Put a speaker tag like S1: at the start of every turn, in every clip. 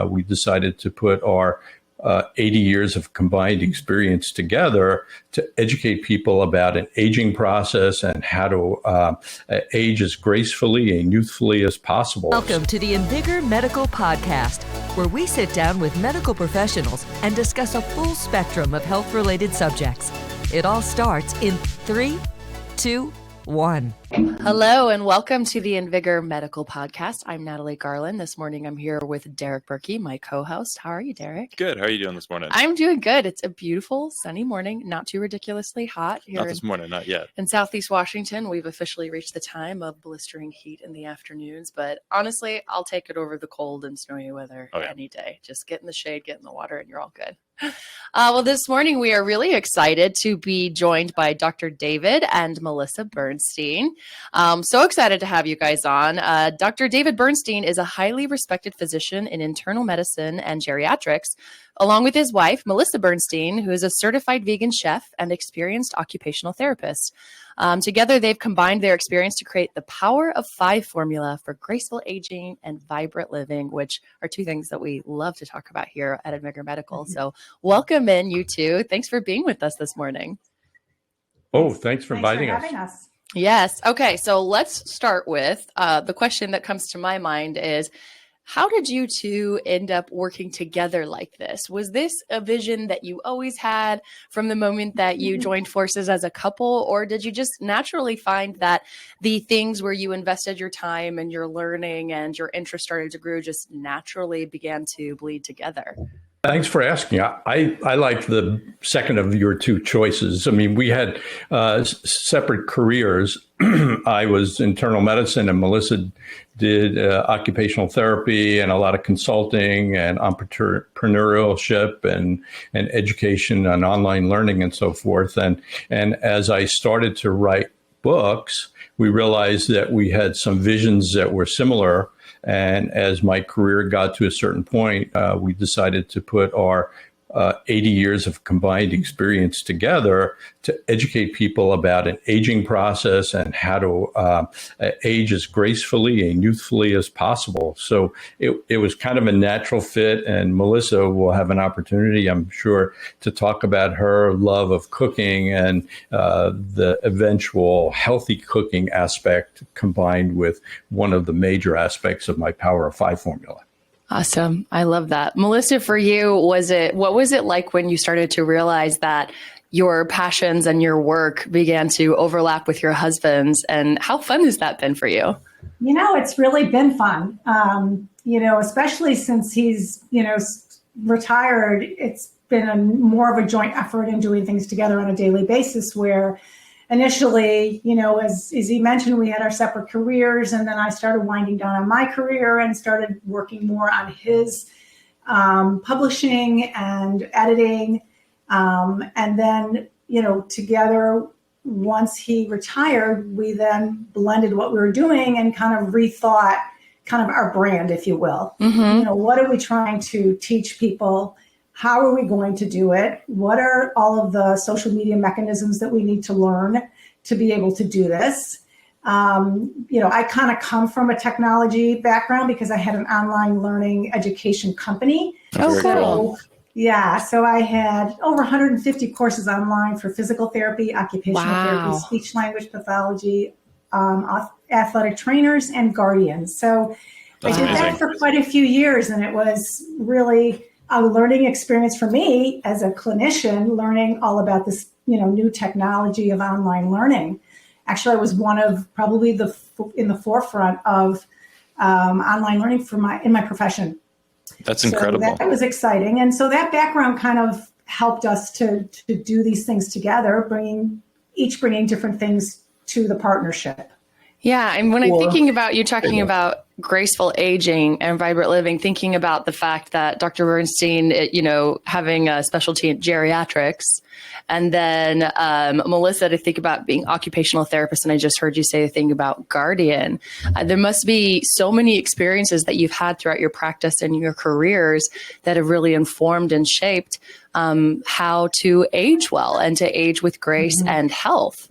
S1: we decided to put our 80 years of combined experience together to educate people about an aging process and how to age as gracefully and youthfully as possible.
S2: Welcome to the Invigor Medical Podcast, where we sit down with medical professionals and discuss a full spectrum of health-related subjects. It all starts in 3, 2, 1.
S3: Hello and welcome to the Invigor Medical Podcast. I'm Natalie Garland. This morning I'm here with Berkey, my co-host. How are you, Derek?
S4: Good. How are you doing this morning?
S3: I'm doing good. It's a beautiful sunny morning, not too ridiculously hot here.
S4: Not this morning, not yet.
S3: In Southeast Washington, we've officially reached the time of blistering heat in the afternoons, but honestly, I'll take it over the cold and snowy weather any day. Just get in the shade, get in the water, and you're all good. Well, this morning we are really excited to be joined by Dr. David and Melissa Bernstein. So excited to have you guys on. Dr. David Bernstein is a highly respected physician in internal medicine and geriatrics, along with his wife, Melissa Bernstein, who is a certified vegan chef and experienced occupational therapist. Together, they've combined their experience to create the Power of 5 formula for graceful aging and vibrant living, which are two things that we love to talk about here at Invigor Medical. So welcome in, you two. Thanks for being with us this morning.
S1: Oh, thanks for inviting
S5: us.
S3: Yes. Okay. So let's start with the question that comes to my mind is, how did you two end up working together like this? Was this a vision that you always had from the moment that you joined forces as a couple, or did you just naturally find that the things where you invested your time and your learning and your interest started to grow just naturally began to bleed together?
S1: Thanks for asking. I like the second of your two choices. I mean, we had separate careers. I was internal medicine and Melissa did occupational therapy and a lot of consulting and entrepreneurship and education and online learning and so forth. And as I started to write books, we realized that we had some visions that were similar. And as my career got to a certain point, we decided to put our 80 years of combined experience together to educate people about an aging process and how to age as gracefully and youthfully as possible. So it was kind of a natural fit, and Melissa will have an opportunity, I'm sure, to talk about her love of cooking and the eventual healthy cooking aspect combined with one of the major aspects of my Power of 5 formula.
S3: Awesome. I love that. Melissa, for you, what was it like when you started to realize that your passions and your work began to overlap with your husband's, and how fun has that been for you?
S5: You know, it's really been fun. Especially since he's, retired, it's been more of a joint effort in doing things together on a daily basis, where initially, as he mentioned, we had our separate careers, and then I started winding down on my career and started working more on his publishing and editing. And then, together, once he retired, we then blended what we were doing and kind of rethought kind of our brand, if you will. Mm-hmm. What are we trying to teach people? How are we going to do it? What are all of the social media mechanisms that we need to learn to be able to do this? I kind of come from a technology background because I had an online learning education company.
S3: Oh, cool.
S5: So I had over 150 courses online for physical therapy, occupational therapy, speech language pathology, athletic trainers, and guardians. So I did that for quite a few years, and it was really a learning experience for me as a clinician, learning all about this, new technology of online learning. Actually, I was one of probably in the forefront of online learning in my profession.
S4: That's incredible.
S5: That was exciting. And so that background kind of helped us to do these things together, bringing different things to the partnership.
S3: Yeah. And when I'm thinking about you talking about graceful aging and vibrant living, thinking about the fact that Dr. Bernstein, having a specialty in geriatrics, and then Melissa, to think about being occupational therapist. And I just heard you say a thing about guardian. There must be so many experiences that you've had throughout your practice and your careers that have really informed and shaped how to age well and to age with grace and health.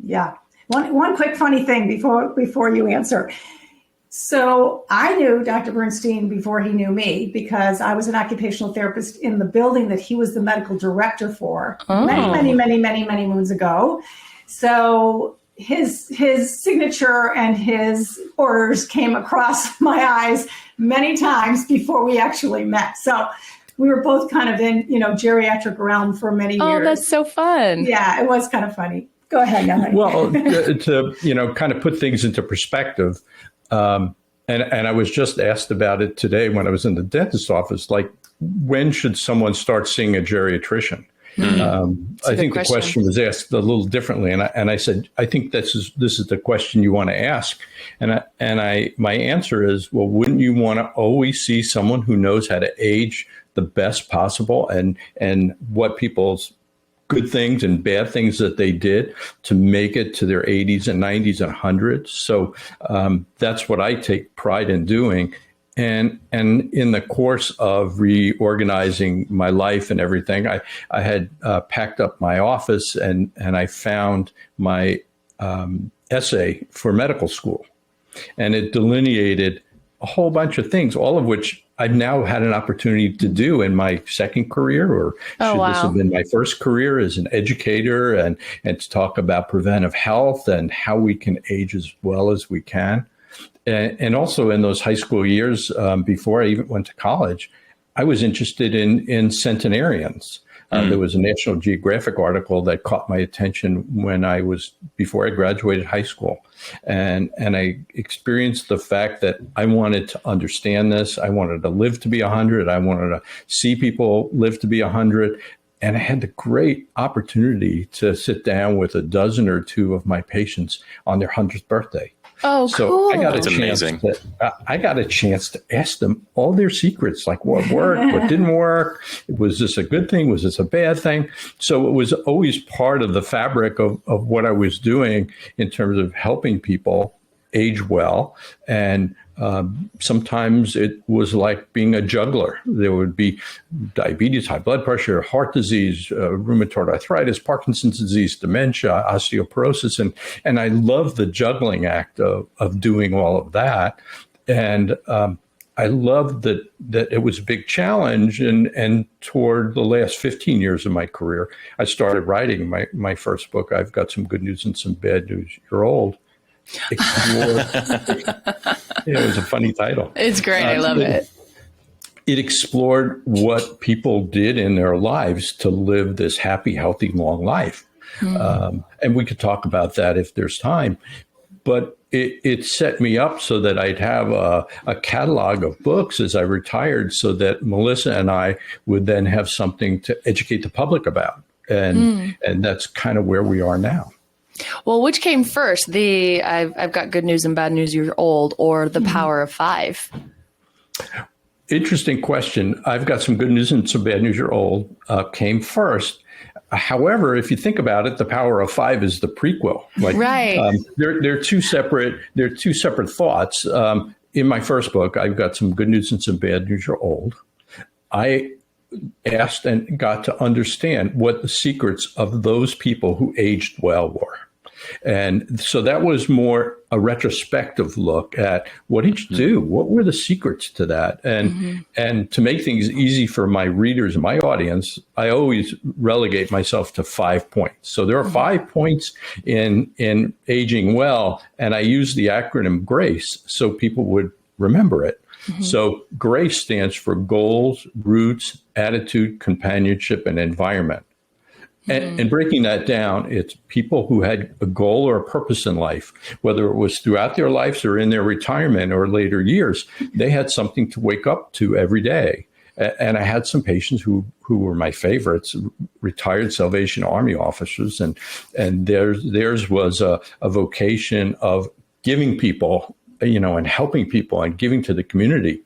S5: Yeah. One quick funny thing before you answer. So I knew Dr. Bernstein before he knew me because I was an occupational therapist in the building that he was the medical director for many moons ago. So his signature and his orders came across my eyes many times before we actually met. So we were both kind of in, geriatric realm for many years.
S3: Oh, that's so fun.
S5: Yeah, it was kind of funny. Go ahead, Natalie.
S1: Well, to kind of put things into perspective, and I was just asked about it today when I was in the dentist's office, like, when should someone start seeing a geriatrician? I think the question was asked a little differently, and I said, I think this is the question you want to ask, and my answer is, well, wouldn't you want to always see someone who knows how to age the best possible, and what people's good things and bad things that they did to make it to their 80s and 90s and 100s. So that's what I take pride in doing. And in the course of reorganizing my life and everything, I had packed up my office and I found my essay for medical school. And it delineated a whole bunch of things, all of which I've now had an opportunity to do in my second career, or this have been my first career as an educator, and to talk about preventive health and how we can age as well as we can. And also in those high school years, before I even went to college, I was interested in centenarians. There was a National Geographic article that caught my attention before I graduated high school. And I experienced the fact that I wanted to understand this. I wanted to live to be 100. I wanted to see people live to be 100. And I had the great opportunity to sit down with a dozen or two of my patients on their 100th birthday.
S3: Oh,
S1: so
S3: cool.
S1: I got a chance to ask them all their secrets, like what worked, what didn't work. Was this a good thing? Was this a bad thing? So it was always part of the fabric of what I was doing in terms of helping people age well. And sometimes it was like being a juggler. There would be diabetes, high blood pressure, heart disease, rheumatoid arthritis, Parkinson's disease, dementia, osteoporosis. And I love the juggling act of doing all of that. And I love that it was a big challenge. And toward the last 15 years of my career, I started writing my first book. I've got some good news and some bad news. You're old. It was a funny title.
S3: It's great. I love it.
S1: It explored what people did in their lives to live this happy, healthy, long life. And we could talk about that if there's time. But it set me up so that I'd have a catalog of books as I retired, so that Melissa and I would then have something to educate the public about. And that's kind of where we are now.
S3: Well, which came first, I've got good news and bad news, you're old, or the power of 5?
S1: Interesting question. I've got some good news and some bad news, you're old, came first. However, if you think about it, the power of 5 is the prequel. Like,
S3: right.
S1: They're two separate thoughts. In my first book, I've got some good news and some bad news, you're old. I asked and got to understand what the secrets of those people who aged well were. And so that was more a retrospective look at what did you do? What were the secrets to that? And to make things easy for my readers and my audience, I always relegate myself to 5 points. So there are 5 points in aging well, and I use the acronym GRACE so people would remember it. So GRACE stands for goals, roots, attitude, companionship, and environment. And breaking that down, it's people who had a goal or a purpose in life, whether it was throughout their lives or in their retirement or later years. They had something to wake up to every day. And I had some patients who were my favorites, retired Salvation Army officers, and theirs was a vocation of giving people, and helping people and giving to the community.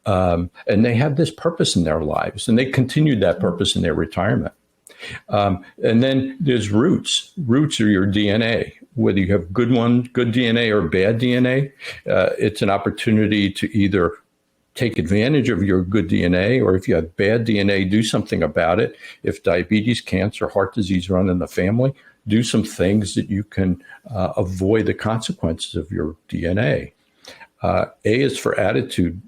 S1: And they had this purpose in their lives, and they continued that purpose in their retirement. And then there's roots. Roots are your DNA. Whether you have good DNA or bad DNA, it's an opportunity to either take advantage of your good DNA, or if you have bad DNA, do something about it. If diabetes, cancer, heart disease run in the family, do some things that you can avoid the consequences of your DNA. A is for attitude.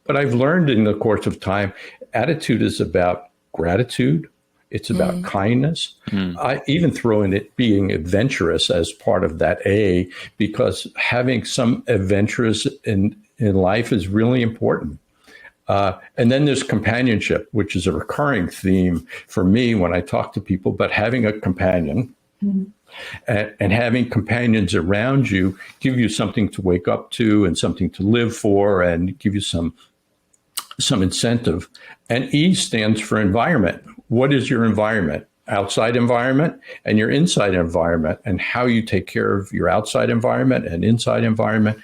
S1: But I've learned in the course of time, attitude is about gratitude. It's about kindness. I even throw in it being adventurous as part of that A, because having some adventurous in life is really important. And then there's companionship, which is a recurring theme for me when I talk to people. But having a companion and having companions around you give you something to wake up to and something to live for and give you some incentive. And E stands for environment. What is your environment? Outside environment and your inside environment, and how you take care of your outside environment and inside environment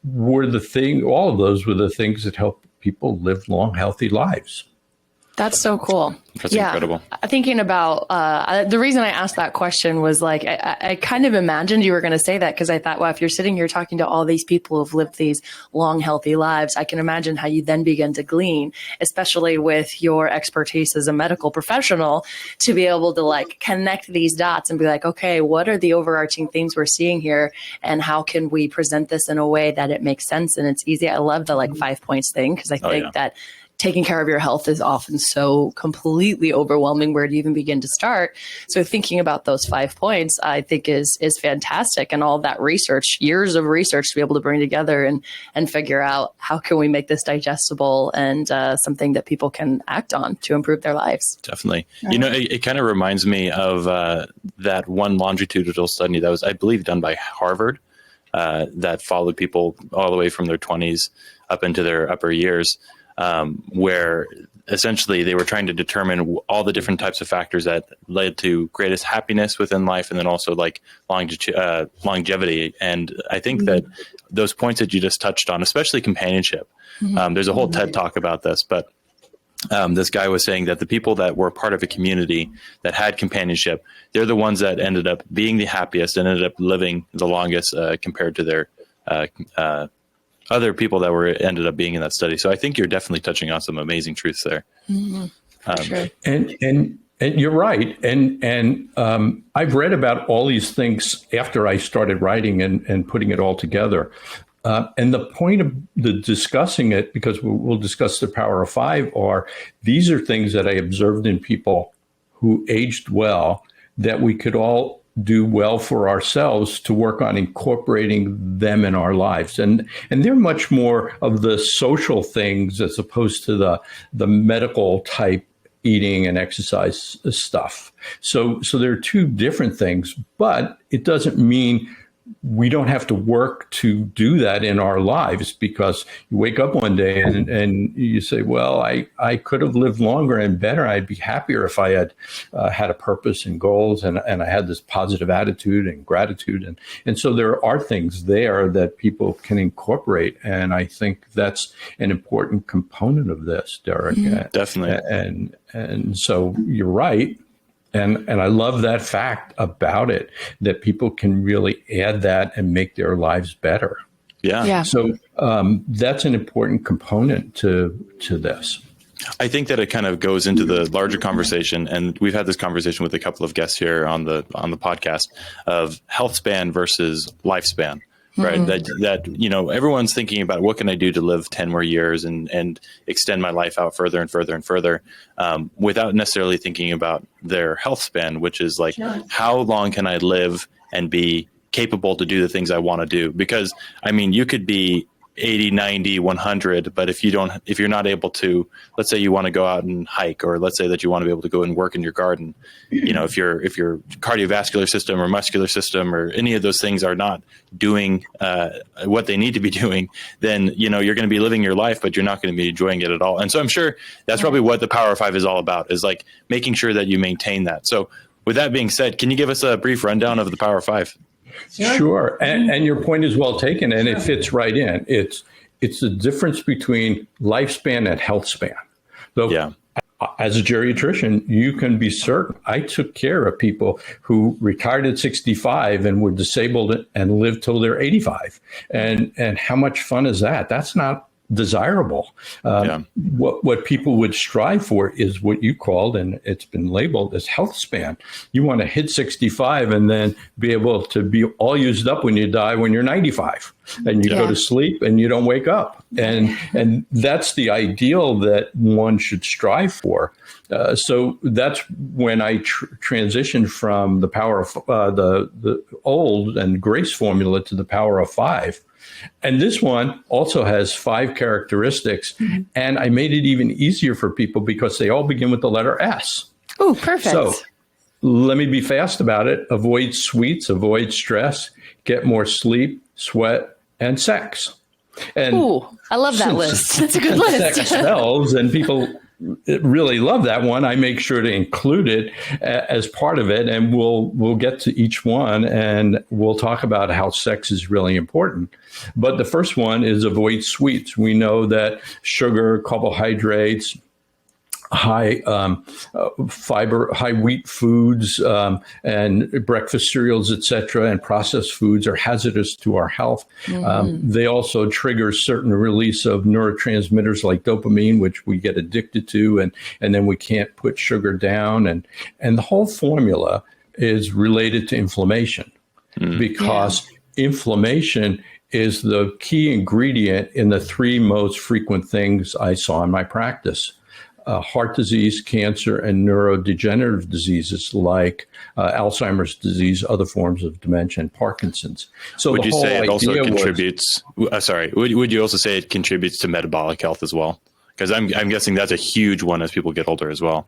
S1: were the thing. All of those were the things that help people live long, healthy lives.
S3: That's so cool.
S4: That's incredible.
S3: Thinking about the reason I asked that question was like, I kind of imagined you were going to say that, because I thought, well, if you're sitting here talking to all these people who've lived these long, healthy lives, I can imagine how you then begin to glean, especially with your expertise as a medical professional, to be able to like connect these dots and be like, okay, what are the overarching themes we're seeing here? And how can we present this in a way that it makes sense and it's easy? I love the like 5 points thing, because I think that taking care of your health is often so completely overwhelming. Where to even begin to start? So thinking about those 5 points, I think is fantastic. And all that research, years of research to be able to bring together and figure out how can we make this digestible and something that people can act on to improve their lives.
S4: Definitely. You know, it kind of reminds me of that one longitudinal study that was, I believe, done by Harvard that followed people all the way from their 20s up into their upper years. Where essentially they were trying to determine all the different types of factors that led to greatest happiness within life, and then also like longevity. And I think that those points that you just touched on, especially companionship, there's a whole TED talk about this, but this guy was saying that the people that were part of a community that had companionship, they're the ones that ended up being the happiest and ended up living the longest compared to their other people that ended up being in that study. So I think you're definitely touching on some amazing truths there.
S3: Sure.
S1: And you're right. And I've read about all these things after I started writing and putting it all together. And the point of the discussing it, because we'll discuss the power of 5, are these are things that I observed in people who aged well, that we could all do well for ourselves to work on incorporating them in our lives. And they're much more of the social things as opposed to the medical type eating and exercise stuff. So there are two different things, but it doesn't mean we don't have to work to do that in our lives, because you wake up one day and you say, well, I could have lived longer and better. I'd be happier if I had had a purpose and goals, and I had this positive attitude and gratitude. And so there are things there that people can incorporate. And I think that's an important component of this, Derek.
S4: Definitely.
S1: And so you're right. And I love that fact about it, that people can really add that and make their lives better.
S4: Yeah.
S1: So that's an important component to this.
S4: I think that it kind of goes into the larger conversation, and we've had this conversation with a couple of guests here on the podcast, of health span versus lifespan. Right. That, you know, everyone's thinking about what can I do to live 10 more years and extend my life out further and further and further, without necessarily thinking about their health span, which is like, how long can I live and be capable to do the things I want to do? Because, I mean, you could be 80, 90, 100, but if you're not able to, let's say you want to go out and hike, or let's say that you want to be able to go and work in your garden, you know, if your cardiovascular system or muscular system or any of those things are not doing what they need to be doing, then, you know, you're going to be living your life, but you're not going to be enjoying it at all. And so I'm sure that's probably what the Power of 5 is all about, is like making sure that you maintain that. So with that being said, can you give us a brief rundown of the Power of 5?
S1: Sure. And your point is well taken, and it fits right in. It's the difference between lifespan and health span. So as a geriatrician, you can be certain I took care of people who retired at 65 and were disabled and lived till they're 85. And how much fun is that? That's not desirable. What people would strive for is what you called, and it's been labeled as health span. You want to hit 65 and then be able to be all used up when you die when you're 95, and you go to sleep and you don't wake up. And that's the ideal that one should strive for. So that's when I transitioned from the power of the old and GRACE formula to the power of 5. And this one also has 5 characteristics. And I made it even easier for people because they all begin with the letter S.
S3: Oh, perfect.
S1: So let me be fast about it. Avoid sweets, avoid stress, get more sleep, sweat, and sex. And I
S3: love that list. That's a good list.
S1: Sex sells, and people really love that one. I make sure to include it as part of it, and we'll get to each one, and we'll talk about how sex is really important. But the first one is avoid sweets. We know that sugar, carbohydrates, high fiber, high wheat foods, and breakfast cereals, etc., and processed foods are hazardous to our health. They also trigger certain release of neurotransmitters like dopamine, which we get addicted to, and then we can't put sugar down. And the whole formula is related to inflammation because inflammation is the key ingredient in the 3 most frequent things I saw in my practice. Heart disease, cancer, and neurodegenerative diseases like Alzheimer's disease, other forms of dementia, and Parkinson's. So
S4: would you say it also contributes? Would you also say it contributes to metabolic health as well? Because I'm guessing that's a huge one as people get older as well.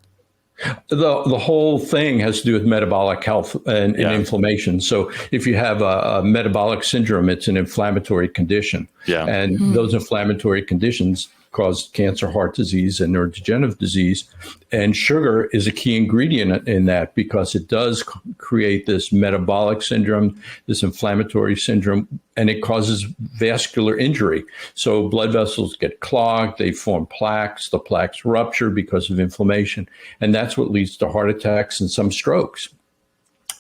S1: The whole thing has to do with metabolic health and inflammation. So if you have a metabolic syndrome, it's an inflammatory condition. And those inflammatory conditions cause cancer, heart disease, and neurodegenerative disease. And sugar is a key ingredient in that because it does create this metabolic syndrome, this inflammatory syndrome, and it causes vascular injury. So blood vessels get clogged, they form plaques, the plaques rupture because of inflammation, and that's what leads to heart attacks and some strokes.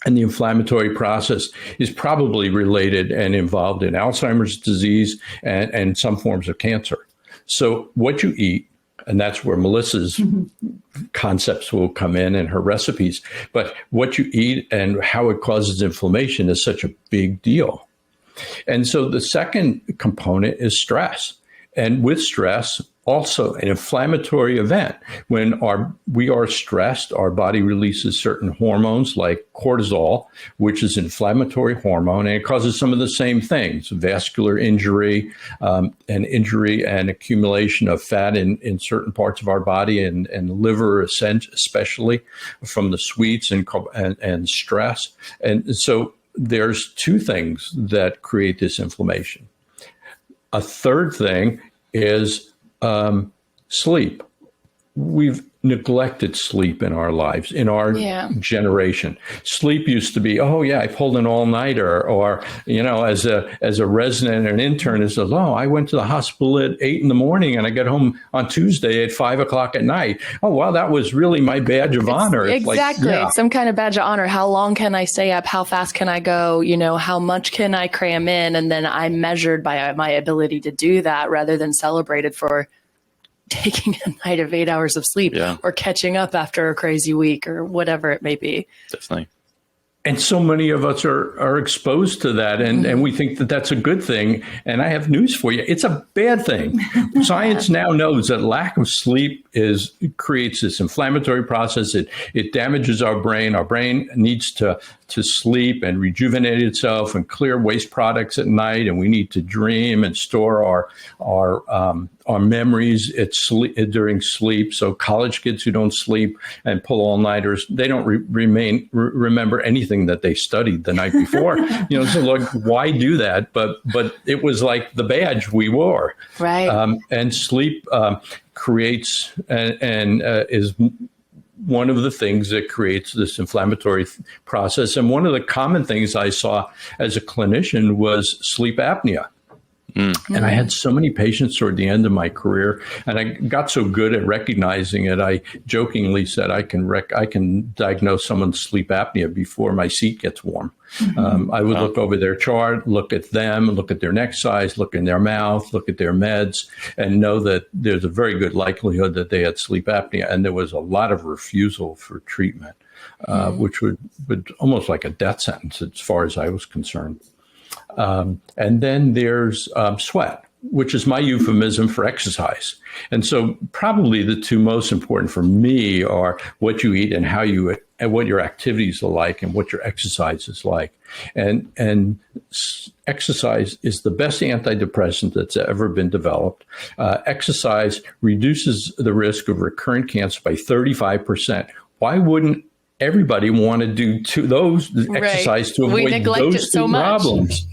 S1: And the inflammatory process is probably related and involved in Alzheimer's disease and some forms of cancer. So what you eat, and that's where Melissa's concepts will come in and her recipes, but what you eat and how it causes inflammation is such a big deal. And so the second component is stress. And with stress, also an inflammatory event. When we are stressed, our body releases certain hormones like cortisol, which is an inflammatory hormone, and it causes some of the same things, vascular injury, and accumulation of fat in certain parts of our body and liver, especially from the sweets and stress. And so there's 2 things that create this inflammation. A third thing is sleep. We've neglected sleep in our lives, in our generation. Sleep used to be, I pulled an all-nighter, or, as a resident or an intern, it says, I went to the hospital at 8 a.m. and I get home on Tuesday at 5 o'clock at night. Oh, wow, that was really my badge of honor.
S3: Exactly. Some kind of badge of honor. How long can I stay up? How fast can I go? How much can I cram in? And then I'm measured by my ability to do that rather than celebrated for taking a night of 8 hours of sleep or catching up after a crazy week or whatever it may be.
S4: Definitely.
S1: And so many of us are exposed to that, and we think that that's a good thing. And I have news for you. It's a bad thing. Science now knows that lack of sleep creates this inflammatory process. It damages our brain. Our brain needs to sleep and rejuvenate itself and clear waste products at night. And we need to dream and store our memories during sleep. So college kids who don't sleep and pull all-nighters, they don't remember anything that they studied the night before. So like, why do that? But it was like the badge we wore.
S3: Right.
S1: And sleep creates and is one of the things that creates this inflammatory process. And one of the common things I saw as a clinician was sleep apnea. And I had so many patients toward the end of my career, and I got so good at recognizing it. I jokingly said I can diagnose someone's sleep apnea before my seat gets warm. I would look over their chart, look at them, look at their neck size, look in their mouth, look at their meds, and know that there's a very good likelihood that they had sleep apnea. And there was a lot of refusal for treatment, which would almost like a death sentence as far as I was concerned. And then there's sweat, which is my euphemism for exercise. And so probably the two most important for me are what you eat and how you and what your activities are like and what your exercise is like. And exercise is the best antidepressant that's ever been developed. Exercise reduces the risk of recurrent cancer by 35%. Why wouldn't everybody want to do those exercise to avoid those two problems?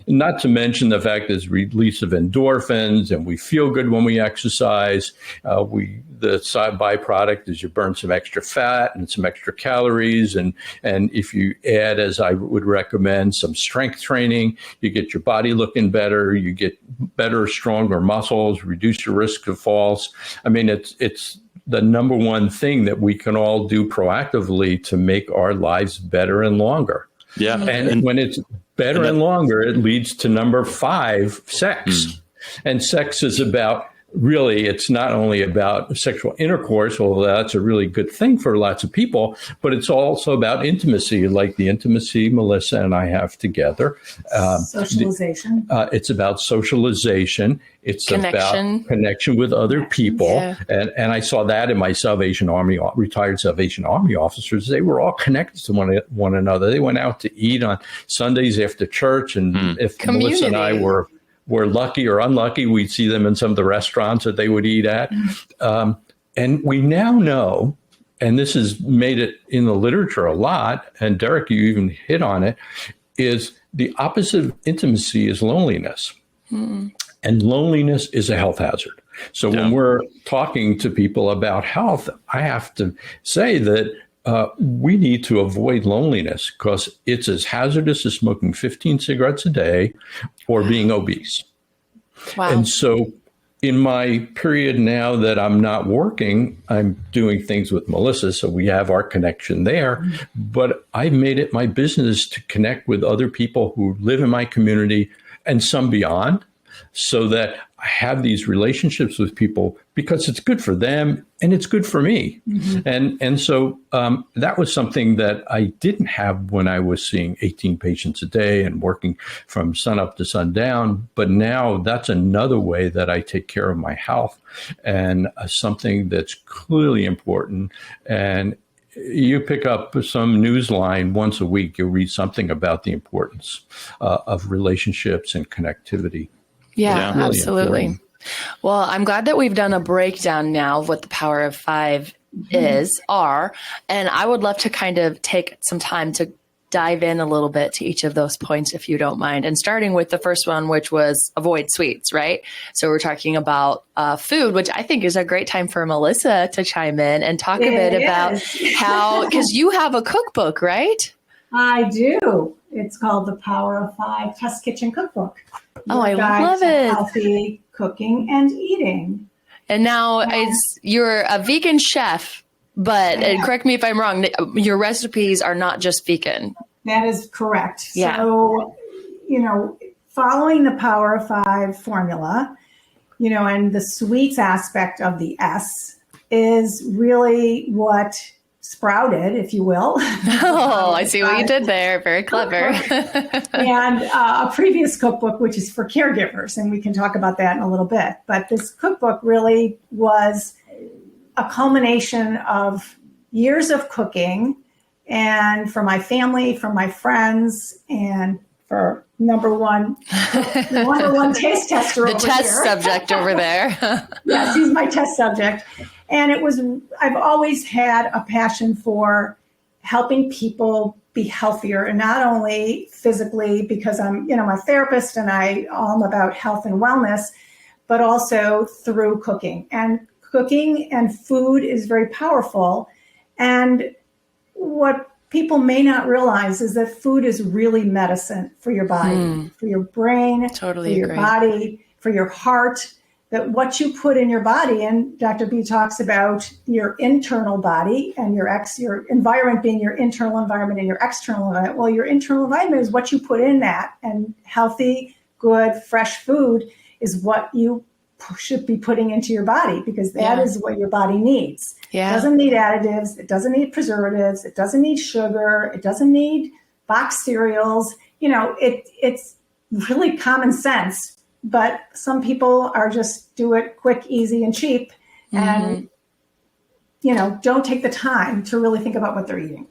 S1: Not to mention the fact there's release of endorphins, and we feel good when we exercise. The side byproduct is you burn some extra fat and some extra calories, and if you add, as I would recommend, some strength training, you get your body looking better, you get better, stronger muscles, reduce your risk of falls. I mean, it's the number one thing that we can all do proactively to make our lives better and longer. Yeah. And when it's better and longer, it leads to number 5, sex. And sex is about, really, it's not only about sexual intercourse, although that's a really good thing for lots of people, but it's also about intimacy, like the intimacy Melissa and I have together.
S5: Socialization.
S1: It's about socialization. It's about connection with other people. Yeah. And I saw that in my retired Salvation Army officers. They were all connected to one another. They went out to eat on Sundays after church. And if
S3: Community.
S1: Melissa and I were lucky or unlucky, we'd see them in some of the restaurants that they would eat at. And we now know, and this has made it in the literature a lot, and Derek, you even hit on it, is the opposite of intimacy is loneliness. And loneliness is a health hazard. So when we're talking to people about health, I have to say that we need to avoid loneliness because it's as hazardous as smoking 15 cigarettes a day or being obese. Wow. And so in my period now that I'm not working, I'm doing things with Melissa, so we have our connection there. But I made it my business to connect with other people who live in my community and some beyond, so that I have these relationships with people because it's good for them and it's good for me. And so that was something that I didn't have when I was seeing 18 patients a day and working from sun up to sundown. But now that's another way that I take care of my health, and something that's clearly important. And you pick up some news line once a week, you'll read something about the importance of relationships and connectivity.
S3: Yeah, really absolutely. Important. Well, I'm glad that we've done a breakdown now of what the power of 5 are. And I would love to kind of take some time to dive in a little bit to each of those points, if you don't mind. And starting with the first one, which was avoid sweets, right? So we're talking about food, which I think is a great time for Melissa to chime in and talk a bit about how, because you have a cookbook, right?
S5: I do. It's called The Power of 5 Test Kitchen Cookbook.
S3: I love it.
S5: Healthy cooking and eating.
S3: And now you're a vegan chef, but correct me if I'm wrong, your recipes are not just vegan.
S5: That is correct.
S3: Yeah.
S5: So, following the Power of 5 formula, and the sweets aspect of the S is really what sprouted, if you will.
S3: Oh, I see what you did there. Very clever.
S5: And a previous cookbook, which is for caregivers, and we can talk about that in a little bit. But this cookbook really was a culmination of years of cooking, and for my family, for my friends, and for number one taste tester over here.
S3: The test subject over there.
S5: Yes, he's my test subject. And I've always had a passion for helping people be healthier, and not only physically, because I'm, a therapist and I'm about health and wellness, but also through cooking. And cooking and food is very powerful. And what people may not realize is that food is really medicine for your body, for your brain,
S3: Totally
S5: for your
S3: agree.
S5: body, for your heart. That what you put in your body, and Dr. B talks about your internal body and your environment being your internal environment and your external environment. Well, your internal environment is what you put in that, and healthy, good, fresh food is what you should be putting into your body, because that is what your body needs.
S3: Yeah.
S5: It doesn't need additives. It doesn't need preservatives. It doesn't need sugar. It doesn't need boxed cereals. It's really common sense. But some people are just do it quick, easy, and cheap, and don't take the time to really think about what they're eating.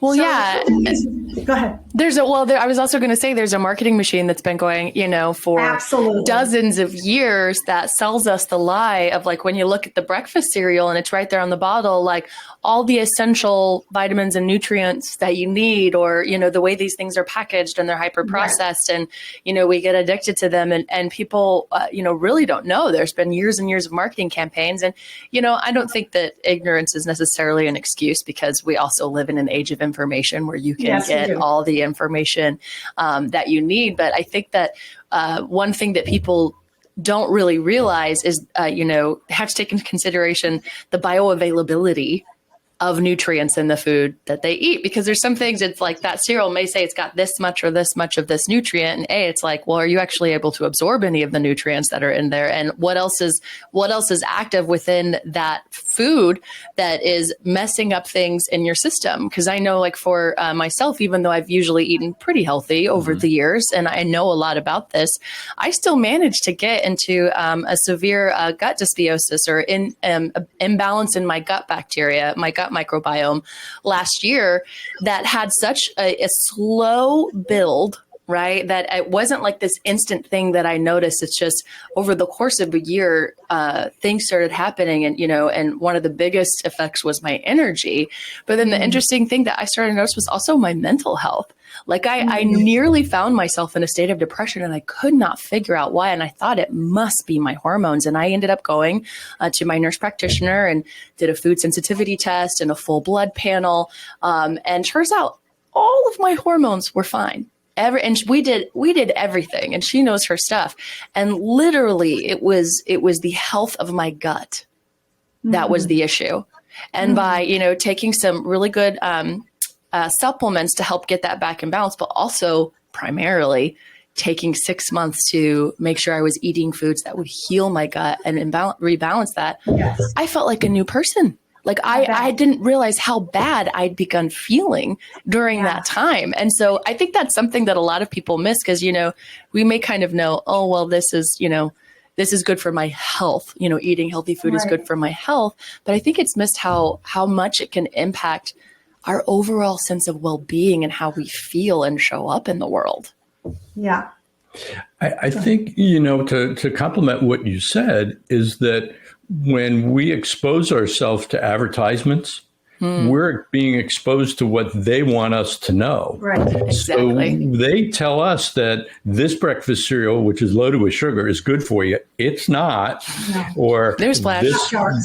S3: Well,
S5: Go ahead.
S3: I was also going to say there's a marketing machine that's been going, for
S5: Absolutely.
S3: dozens of years that sells us the lie of, like, when you look at the breakfast cereal and it's right there on the bottle, like all the essential vitamins and nutrients that you need, or, the way these things are packaged and they're hyper processed, and, we get addicted to them, and people, really don't know. There's been years and years of marketing campaigns. And, I don't think that ignorance is necessarily an excuse, because we also live in an age of information where you can get all the information that you need. But I think that one thing that people don't really realize is, have to take into consideration the bioavailability of nutrients in the food that they eat, because there's some things, it's like that cereal may say it's got this much or this much of this nutrient, and it's like, well, are you actually able to absorb any of the nutrients that are in there, and what else is active within that food that is messing up things in your system? Because I know, like, for myself, even though I've usually eaten pretty healthy over the years, and I know a lot about this, I still managed to get into a severe gut dysbiosis, or imbalance in my gut bacteria, my gut microbiome last year, that had such a slow build, right? That it wasn't like this instant thing that I noticed. It's just over the course of a year, things started happening. And, and one of the biggest effects was my energy. But then the interesting thing that I started to notice was also my mental health. Like I nearly found myself in a state of depression, and I could not figure out why. And I thought it must be my hormones. And I ended up going to my nurse practitioner and did a food sensitivity test and a full blood panel. And turns out all of my hormones were fine. And we did everything, and she knows her stuff. And literally it was the health of my gut that was the issue. And by, taking some really good, supplements to help get that back in balance, but also primarily taking 6 months to make sure I was eating foods that would heal my gut and rebalance that.
S5: Yes.
S3: I felt like a new person. Like I didn't realize how bad I'd begun feeling during that time. And so I think that's something that a lot of people miss, because, we may kind of know, oh, well, this is good for my health. Eating healthy food is good for my health. But I think it's missed how much it can impact our overall sense of well-being and how we feel and show up in the world.
S5: Yeah.
S1: I think, to complement what you said, is that when we expose ourselves to advertisements, we're being exposed to what they want us to know.
S5: Right.
S3: Exactly.
S1: So they tell us that this breakfast cereal, which is loaded with sugar, is good for you. It's not.
S5: No.
S1: Or
S3: Newsflash.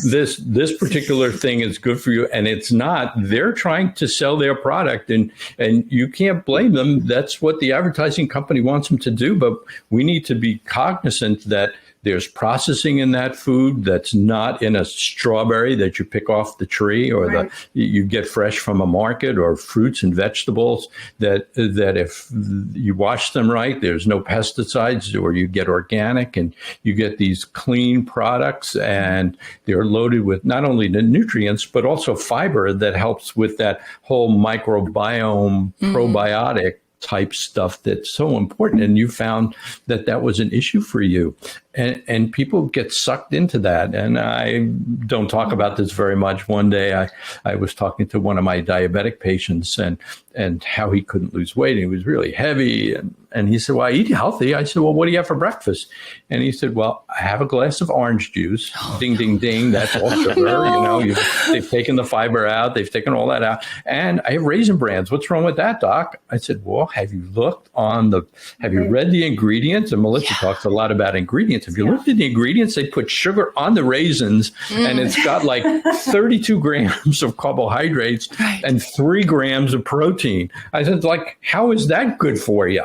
S1: this particular thing is good for you, and it's not. They're trying to sell their product, and you can't blame them. That's what the advertising company wants them to do. But we need to be cognizant that there's processing in that food that's not in a strawberry that you pick off the tree, or that you get fresh from a market, or fruits and vegetables that if you wash them right, there's no pesticides, or you get organic and you get these clean products, and they're loaded with not only the nutrients, but also fiber that helps with that whole microbiome probiotic type stuff that's so important. And you found that was an issue for you. And people get sucked into that. And I don't talk about this very much. One day I was talking to one of my diabetic patients and how he couldn't lose weight. And he was really heavy. And he said, well, I eat healthy. I said, well, what do you have for breakfast? And he said, well, I have a glass of orange juice. Ding, ding, ding. That's all sugar. They've taken the fiber out. They've taken all that out. And I have Raisin Brands. What's wrong with that, Doc? I said, well, have you read the ingredients? And Melissa talks a lot about ingredients. Have you looked at the ingredients? They put sugar on the raisins, and it's got like 32 grams of carbohydrates and 3 grams of protein. I said, like, how is that good for you?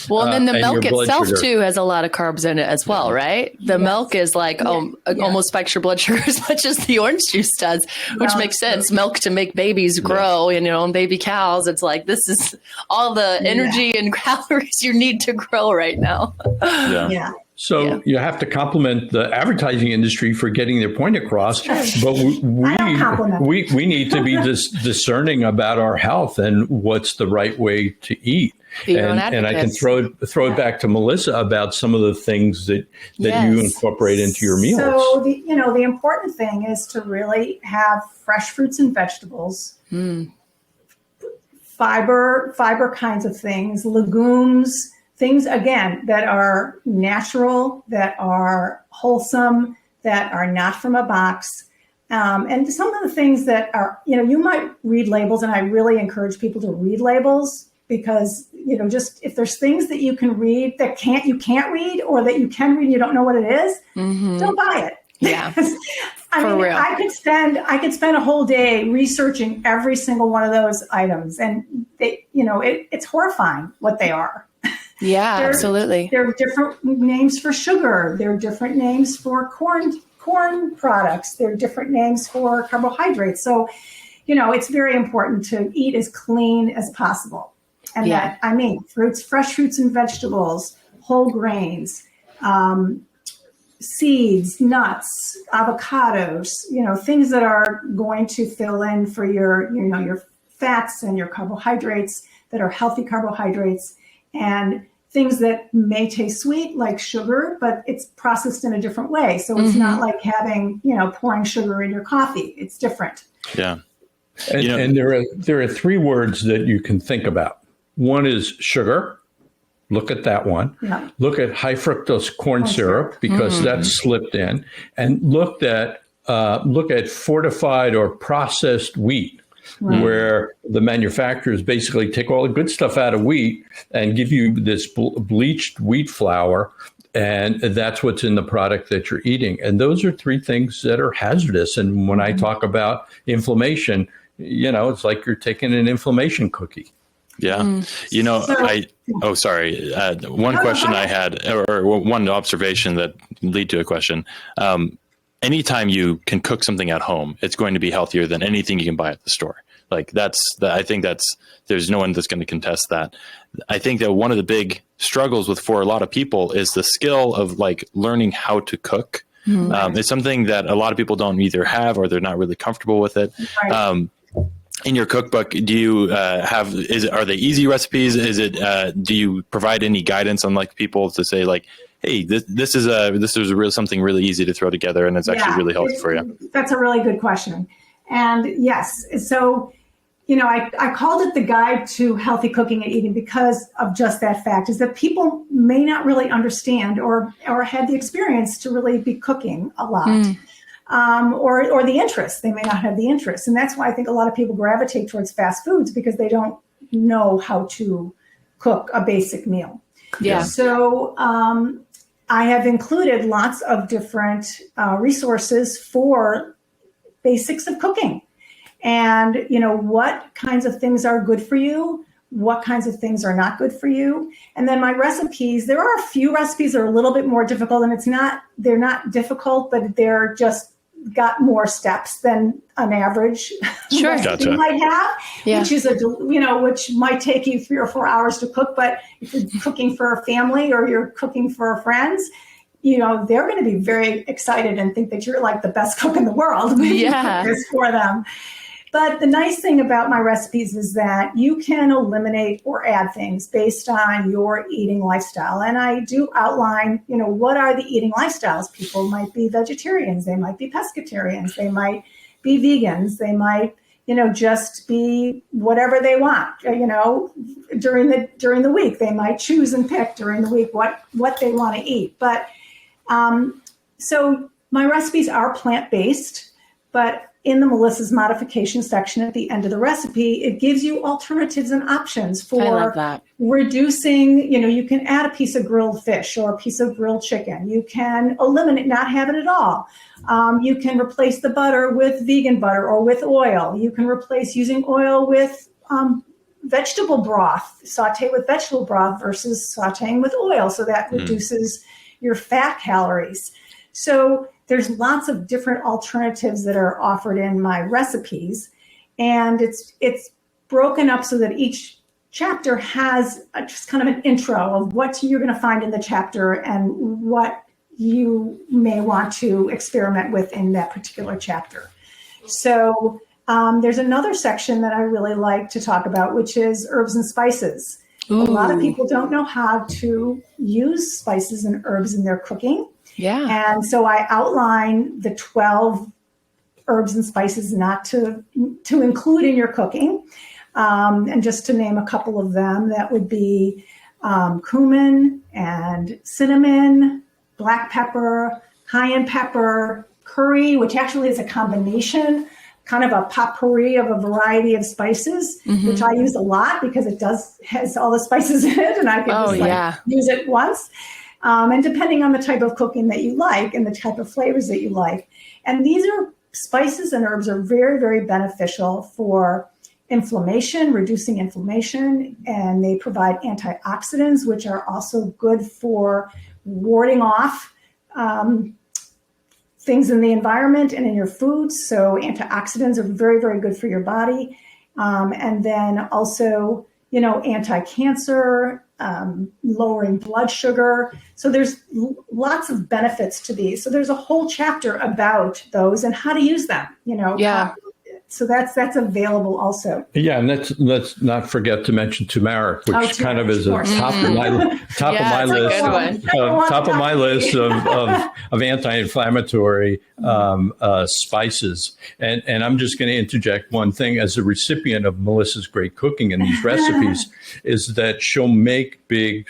S3: Well, and then the milk itself, too, has a lot of carbs in it as well, right? The milk is like almost spikes your blood sugar as much as the orange juice does, which makes sense. Milk to make babies grow, and baby cows. It's like, this is all the energy and calories you need to grow right now.
S1: So you have to compliment the advertising industry for getting their point across, but we need to be discerning about our health and what's the right way to eat. And I can throw it back to Melissa about some of the things that you incorporate into your meals.
S5: So the important thing is to really have fresh fruits and vegetables, fiber kinds of things, legumes, things again that are natural, that are wholesome, that are not from a box. And some of the things that are, you might read labels, and I really encourage people to read labels. Because, just if there's things that you can read that you can't read, or that you can read and you don't know what it is, don't buy it.
S3: Yeah.
S5: Real. I could spend a whole day researching every single one of those items, and it's horrifying what they are.
S3: Yeah, absolutely.
S5: There are different names for sugar. There are different names for corn products. There are different names for carbohydrates. So, it's very important to eat as clean as possible. And fresh fruits and vegetables, whole grains, seeds, nuts, avocados, things that are going to fill in for your fats and your carbohydrates that are healthy carbohydrates, and things that may taste sweet like sugar, but it's processed in a different way. So it's not like having, pouring sugar in your coffee. It's different.
S4: Yeah.
S1: And there are 3 words that you can think about. One is sugar. Look at that one. Yeah. Look at high fructose corn syrup, because that's slipped in. And look at fortified or processed wheat, where the manufacturers basically take all the good stuff out of wheat and give you this bleached wheat flour, and that's what's in the product that you're eating. And those are 3 things that are hazardous. And when I talk about inflammation, it's like you're taking an inflammation cookie.
S4: Yeah. One question I had, or one observation that lead to a question. Anytime you can cook something at home, it's going to be healthier than anything you can buy at the store. Like I think there's no one that's going to contest that. I think that one of the big struggles for a lot of people is the skill of like learning how to cook. It's something that a lot of people don't either have, or they're not really comfortable with it. Right. In your cookbook, do you are they easy recipes? Do you provide any guidance on like people to say like, hey, this is something really easy to throw together, and it's actually really healthy for you?
S5: That's a really good question. And yes, so, I called it the Guide to Healthy Cooking and Eating because of just that fact, is that people may not really understand or have the experience to really be cooking a lot. Or the interest. They may not have the interest. And that's why I think a lot of people gravitate towards fast foods, because they don't know how to cook a basic meal. Yeah. So I have included lots of different resources for basics of cooking. And, what kinds of things are good for you, what kinds of things are not good for you. And then my recipes, there are a few recipes that are a little bit more difficult, and they're not difficult, but they're just got more steps than an average recipe might have, which is which might take you 3 or 4 hours to cook. But if you're cooking for a family or you're cooking for friends, they're going to be very excited and think that you're like the best cook in the world when you cook this for them. But the nice thing about my recipes is that you can eliminate or add things based on your eating lifestyle. And I do outline, what are the eating lifestyles? People might be vegetarians. They might be pescatarians. They might be vegans. They might, just be whatever they want, during the week. They might choose and pick during the week what they want to eat. But so my recipes are plant-based. But in the Melissa's modification section at the end of the recipe, it gives you alternatives and options for reducing, you can add a piece of grilled fish or a piece of grilled chicken. You can eliminate, not have it at all. You can replace the butter with vegan butter or with oil. You can replace using oil with vegetable broth, saute with vegetable broth versus sauteing with oil. So that reduces your fat calories. So there's lots of different alternatives that are offered in my recipes. And it's broken up so that each chapter has just kind of an intro of what you're going to find in the chapter and what you may want to experiment with in that particular chapter. So there's another section that I really like to talk about, which is herbs and spices. Ooh. A lot of people don't know how to use spices and herbs in their cooking. Yeah. And so I outline the 12 herbs and spices not to include in your cooking. And just to name a couple of them, that would be cumin and cinnamon, black pepper, cayenne pepper, curry, which actually is a combination, kind of a potpourri of a variety of spices, which I use a lot because it has all the spices in it and I can use it once. And depending on the type of cooking that you like and the type of flavors that you like. And these spices and herbs are very, very beneficial for inflammation, reducing inflammation, and they provide antioxidants, which are also good for warding off things in the environment and in your foods. So antioxidants are very, very good for your body. And then also, anti-cancer, lowering blood sugar. So there's lots of benefits to these. So there's a whole chapter about those and how to use them, So that's available also.
S1: Yeah, and let's not forget to mention turmeric, which kind of is a top of my list of anti-inflammatory spices. And I'm just going to interject one thing as a recipient of Melissa's great cooking in these recipes is that she'll make big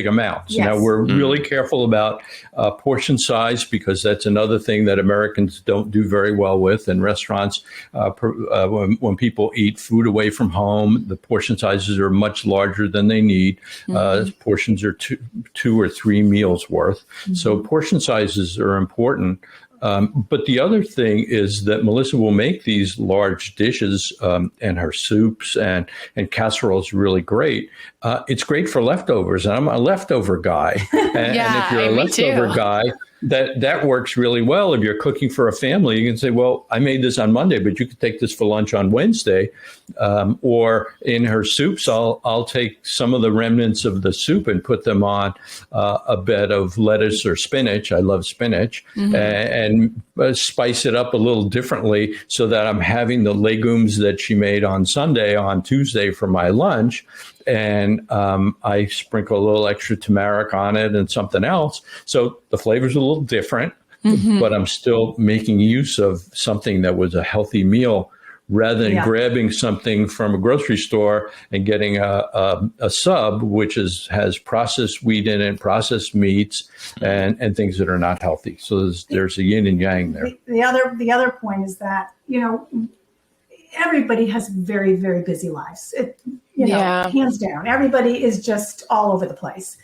S1: amounts. Yes. Now we're really careful about portion size because that's another thing that Americans don't do very well with in restaurants. When people eat food away from home, the portion sizes are much larger than they need. Portions are two or three meals worth. So portion sizes are important. But the other thing is that Melissa will make these large dishes and her soups and casseroles really great. It's great for leftovers. And I'm a leftover guy. And if you're a leftover guy, that works really well. If you're cooking for a family, you can say, well, I made this on Monday, but you could take this for lunch on Wednesday. Or in her soups, I'll take some of the remnants of the soup and put them on a bed of lettuce or spinach. I love spinach and spice it up a little differently so that I'm having the legumes that she made on Sunday on Tuesday for my lunch. And I sprinkle a little extra turmeric on it and something else. So the flavor's a little different, but I'm still making use of something that was a healthy meal rather than grabbing something from a grocery store and getting a sub, which has processed wheat in it, processed meats, and things that are not healthy. So there's a yin and yang there.
S5: The other point is that, everybody has very, very busy lives. Hands down. Everybody is just all over the place.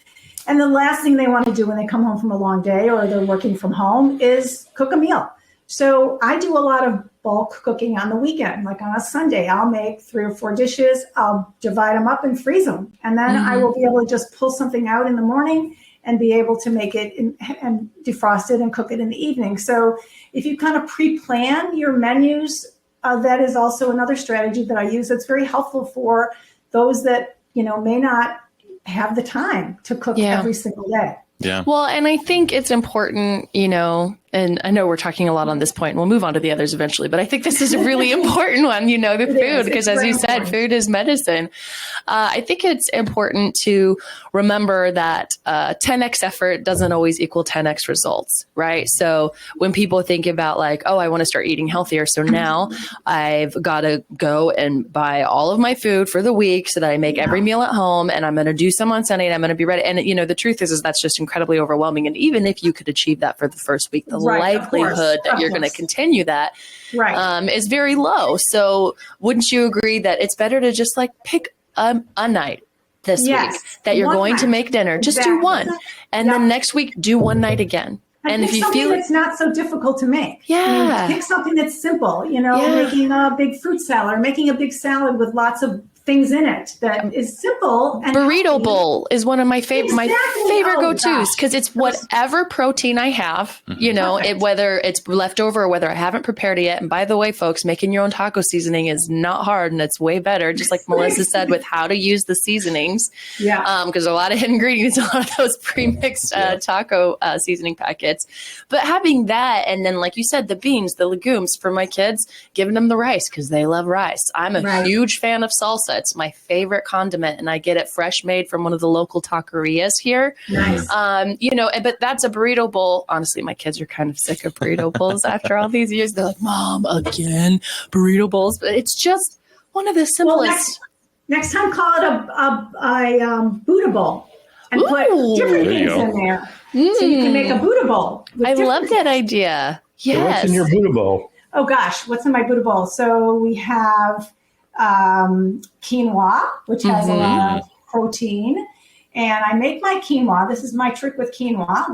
S5: And the last thing they want to do when they come home from a long day or they're working from home is cook a meal. So I do a lot of bulk cooking on the weekend. Like on a Sunday, I'll make 3 or 4 dishes. I'll divide them up and freeze them. And then I will be able to just pull something out in the morning and be able to make it and defrost it and cook it in the evening. So if you kind of pre-plan your menus, that is also another strategy that I use that's very helpful for those that, may not have the time to cook every single day.
S3: Yeah. Well, and I think it's important, and I know we're talking a lot on this point, and we'll move on to the others eventually, but I think this is a really important one, the food, because as you said, food is medicine. I think it's important to remember that 10x effort doesn't always equal 10x results, right? So when people think about like, oh, I want to start eating healthier, so now I've got to go and buy all of my food for the week so that I make every meal at home, and I'm going to do some on Sunday, and I'm going to be ready. And, the truth is that's just incredibly overwhelming. And even if you could achieve that for the first week, the likelihood that you're going to continue that is very low. So wouldn't you agree that it's better to just like pick a night this week that you're going to make dinner? Just do one. And then next week, do one night again.
S5: And if you feel it's not so difficult to make, pick something that's simple, making a big fruit salad, or making a big salad with lots of things in it that is simple. And
S3: burrito bowl is one of my favorite go-tos, because it's whatever protein I have, whether it's leftover or whether I haven't prepared it yet. And by the way, folks, making your own taco seasoning is not hard, and it's way better, just like Melissa said, with how to use the seasonings. Because a lot of ingredients, a lot of those pre-mixed taco seasoning packets. But having that, and then like you said, the beans, the legumes for my kids, giving them the rice because they love rice. I'm a huge fan of salsa. It's my favorite condiment, and I get it fresh made from one of the local taquerias here.
S5: Nice.
S3: But that's a burrito bowl. Honestly, my kids are kind of sick of burrito bowls after all these years. They're like, Mom, again, burrito bowls. But it's just one of the simplest.
S5: Next time, call it a Buddha bowl and put different things in there. So you can make a Buddha bowl.
S3: I love that idea. Yes.
S1: So what's in your Buddha bowl?
S5: Oh, gosh. What's in my Buddha bowl? So we have quinoa, which has a lot of protein, and I make my quinoa. This is my trick with quinoa.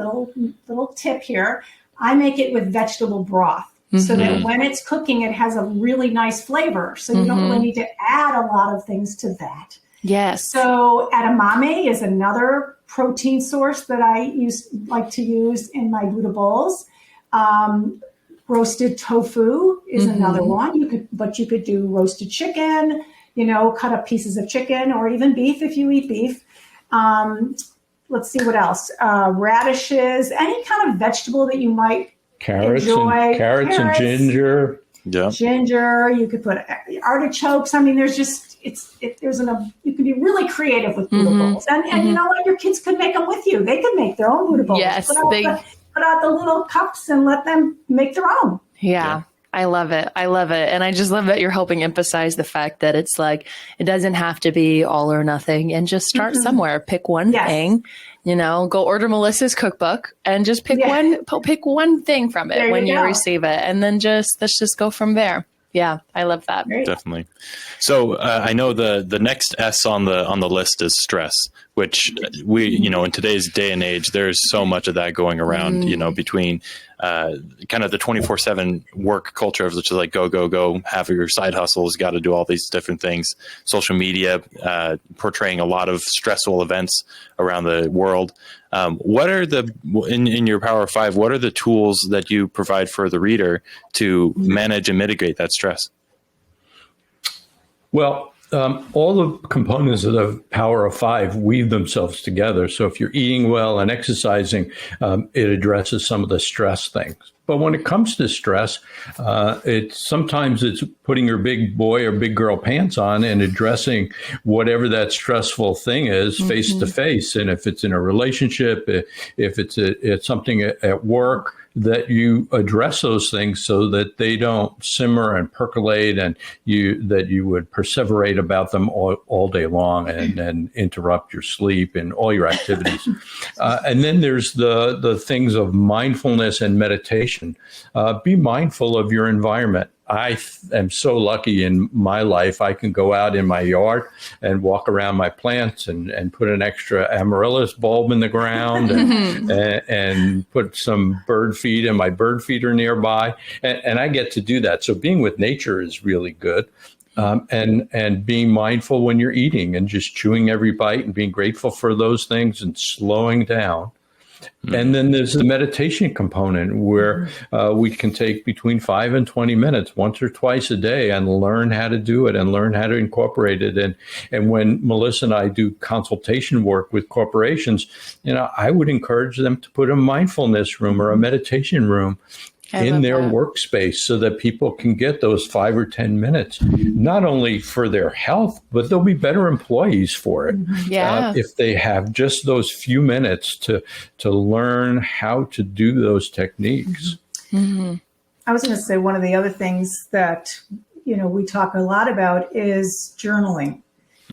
S5: Little tip here. I make it with vegetable broth, so that when it's cooking, it has a really nice flavor. So you don't really need to add a lot of things to that.
S3: Yes.
S5: So edamame is another protein source that I like to use in my Buddha bowls. Roasted tofu is another one. You could do roasted chicken, cut up pieces of chicken, or even beef if you eat beef. Let's see what else. Radishes, any kind of vegetable that you might enjoy.
S1: Carrots and ginger.
S4: Yeah.
S5: Ginger. You could put artichokes. I mean, there's just you can be really creative with Buddha bowls, and you know what? Your kids could make them with you. They could make their own Buddha bowls.
S3: Yes,
S5: Put out the little cups and let them make their own.
S3: Yeah. I love it. And I just love that you're helping emphasize the fact that it's like, it doesn't have to be all or nothing, and just start somewhere. Pick one thing, go order Melissa's cookbook and just pick one thing from it when you receive it. And then let's just go from there. Yeah, I love that.
S4: Definitely. So I know the next S on the list is stress, which in today's day and age, there's so much of that going around, between kind of the 24/7 work culture of which is like, go, have your side hustles, got to do all these different things. Social media portraying a lot of stressful events around the world. What are in your Power of Five, what are the tools that you provide for the reader to manage and mitigate that stress?
S1: Well, all the components of the Power of Five weave themselves together. So if you're eating well and exercising, it addresses some of the stress things. But when it comes to stress, sometimes it's putting your big boy or big girl pants on and addressing whatever that stressful thing is face to face. And if it's in a relationship, if it's something at work, that you address those things so that they don't simmer and percolate, and that you would perseverate about them all day long and interrupt your sleep and all your activities. And then there's the things of mindfulness and meditation. Be mindful of your environment. I am so lucky in my life. I can go out in my yard and walk around my plants and put an extra amaryllis bulb in the ground and put some bird feed in my bird feeder nearby. And I get to do that. So being with nature is really good. And being mindful when you're eating and just chewing every bite and being grateful for those things and slowing down. And then there's the meditation component where we can take between 5 and 20 minutes once or twice a day and learn how to do it and learn how to incorporate it. And when Melissa and I do consultation work with corporations, I would encourage them to put a mindfulness room or a meditation room in their workspace so that people can get those 5 or 10 minutes, not only for their health, but they'll be better employees for it. If they have just those few minutes to learn how to do those techniques.
S5: I was going to say one of the other things that, we talk a lot about is journaling.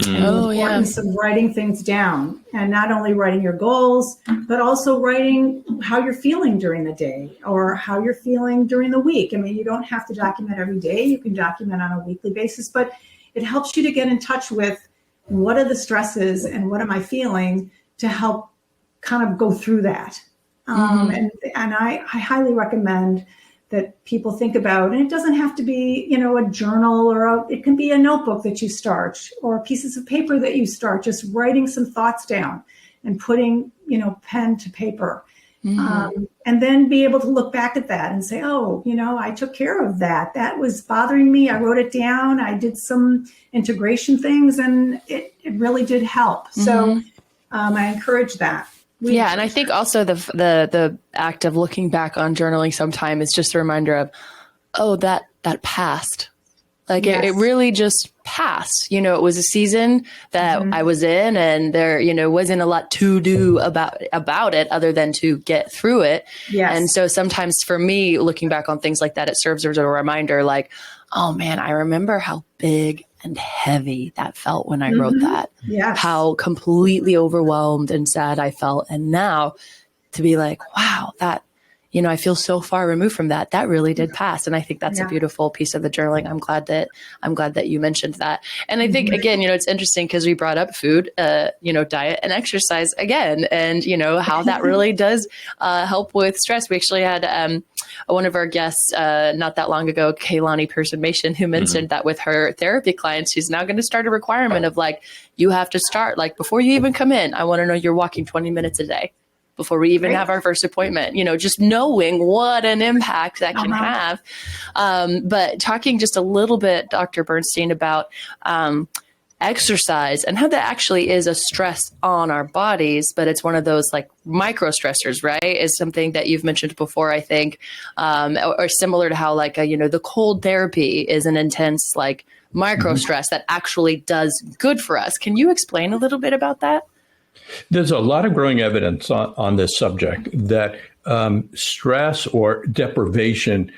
S5: and the importance of writing things down, and not only writing your goals, but also writing how you're feeling during the day or how you're feeling during the week. I mean, you don't have to document every day. You can document on a weekly basis, but it helps you to get in touch with what are the stresses and what am I feeling to help kind of go through that. And I highly recommend that people think about, and it doesn't have to be, a journal it can be a notebook that you start or pieces of paper that you start, just writing some thoughts down and putting, pen to paper. And then be able to look back at that and say, oh, I took care of that. That was bothering me. I wrote it down. I did some integration things and it really did help. So I encourage that.
S3: Yeah. And I think also the act of looking back on journaling sometime is just a reminder of, oh, that passed. Like it really just passed. It was a season that I was in, and there, wasn't a lot to do about it other than to get through it. Yes. And so sometimes for me, looking back on things like that, it serves as a reminder like, oh man, I remember how big and heavy that felt when I wrote that. Yes. How completely overwhelmed and sad I felt. And now to be like, wow, that, I feel so far removed from that. That really did pass. And I think that's a beautiful piece of the journaling. I'm glad that you mentioned that. And I think, again, it's interesting because we brought up food, diet and exercise again, and, how that really does help with stress. We actually had one of our guests not that long ago, Kaylani Person-Mason, who mentioned that with her therapy clients, she's now going to start a requirement of like, you have to start like before you even come in. I want to know you're walking 20 minutes a day. Before we even have our first appointment, just knowing what an impact that can have. But talking just a little bit, Dr. Bernstein, about exercise and how that actually is a stress on our bodies, but it's one of those like micro stressors, right? Is something that you've mentioned before, I think, or similar to how like, the cold therapy is an intense like micro stress that actually does good for us. Can you explain a little bit about that?
S1: There's a lot of growing evidence on this subject that stress or deprivation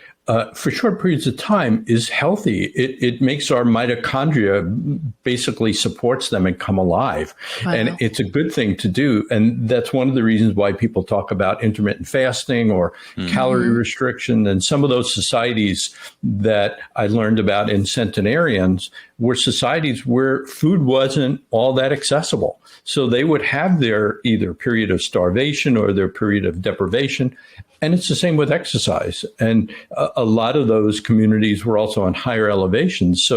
S1: for short periods of time is healthy. It makes our mitochondria, basically supports them and come alive. Wow. And it's a good thing to do. And that's one of the reasons why people talk about intermittent fasting or calorie restriction. And some of those societies that I learned about in centenarians were societies where food wasn't all that accessible. So they would have their either period of starvation or their period of deprivation. And it's the same with exercise. And a lot of those communities were also on higher elevations.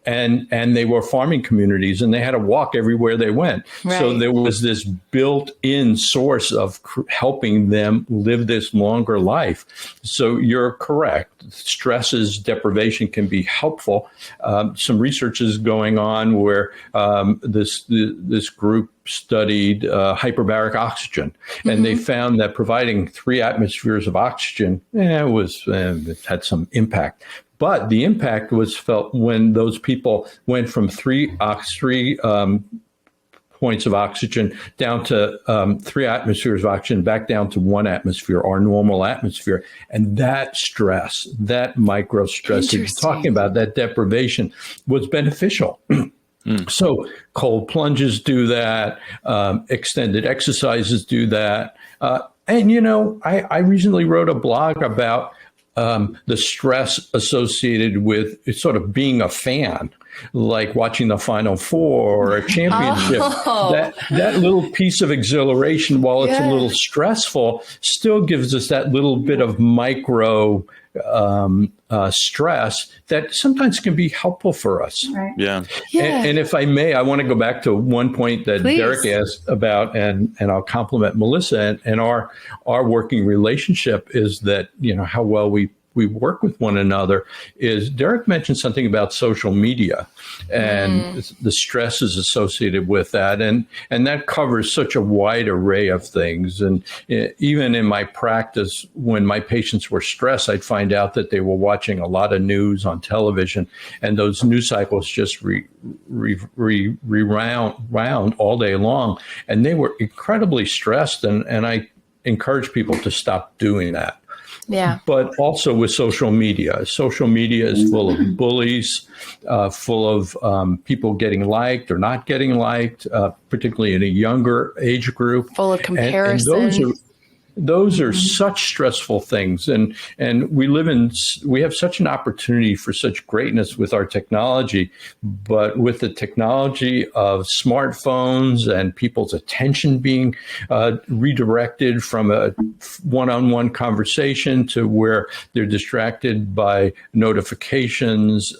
S1: And they were farming communities and they had to walk everywhere they went. Right. So there was this built-in source of helping them live this longer life. So you're correct. Stresses, deprivation can be helpful. Some research is going on where this group studied hyperbaric oxygen, and they found that providing 3 atmospheres of oxygen, it had some impact. But the impact was felt when those people went from 3 points of oxygen down to 3 atmospheres of oxygen, back down to 1 atmosphere, our normal atmosphere. And that stress, that micro stress that you're talking about, that deprivation was beneficial. So cold plunges do that. Extended exercises do that. I recently wrote a blog about the stress associated with sort of being a fan, like watching the Final Four or a championship. That little piece of exhilaration, while it's a little stressful, still gives us that little bit of micro stress that sometimes can be helpful for us.
S5: Right.
S4: Yeah.
S1: And if I may, I want to go back to one point that Derek asked about, and I'll compliment Melissa, and our working relationship is that, how well we work with one another. Is Derek mentioned something about social media and the stresses associated with that. And that covers such a wide array of things. And even in my practice, when my patients were stressed, I'd find out that they were watching a lot of news on television, and those news cycles just round all day long. And they were incredibly stressed. And I encourage people to stop doing that. but also with social media. Social media is full of bullies, full of people getting liked or not getting liked, particularly in a younger age group.
S3: Full of comparison.
S1: And those are such stressful things. And we have such an opportunity for such greatness with our technology, but with the technology of smartphones and people's attention being redirected from a one-on-one conversation to where they're distracted by notifications,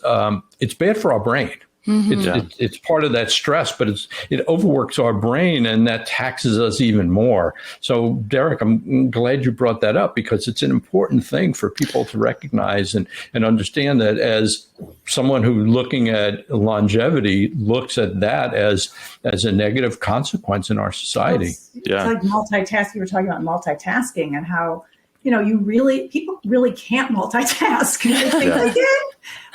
S1: it's bad for our brain. It's part of that stress, but it overworks our brain, and that taxes us even more. So, Derek, I'm glad you brought that up, because it's an important thing for people to recognize and understand that as someone who looking at longevity looks at that as a negative consequence in our society.
S5: It's like multitasking. You were talking about multitasking and how, people really can't multitask. They think they can,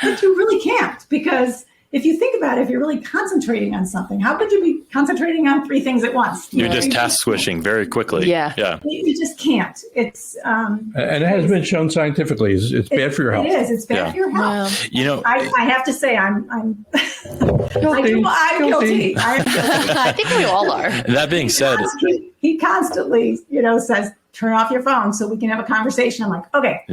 S5: but you really can't, because if you think about it, if you're really concentrating on something, how could you be concentrating on 3 things at once?
S4: You're just task switching very quickly.
S3: Yeah.
S5: You just can't. It's
S1: and it has been shown scientifically it's bad for your health.
S5: It is. It's bad for your health. I have to say I'm guilty.
S3: I think we all are.
S4: That being said,
S5: he constantly, says, turn off your phone so we can have a conversation. I'm like, okay,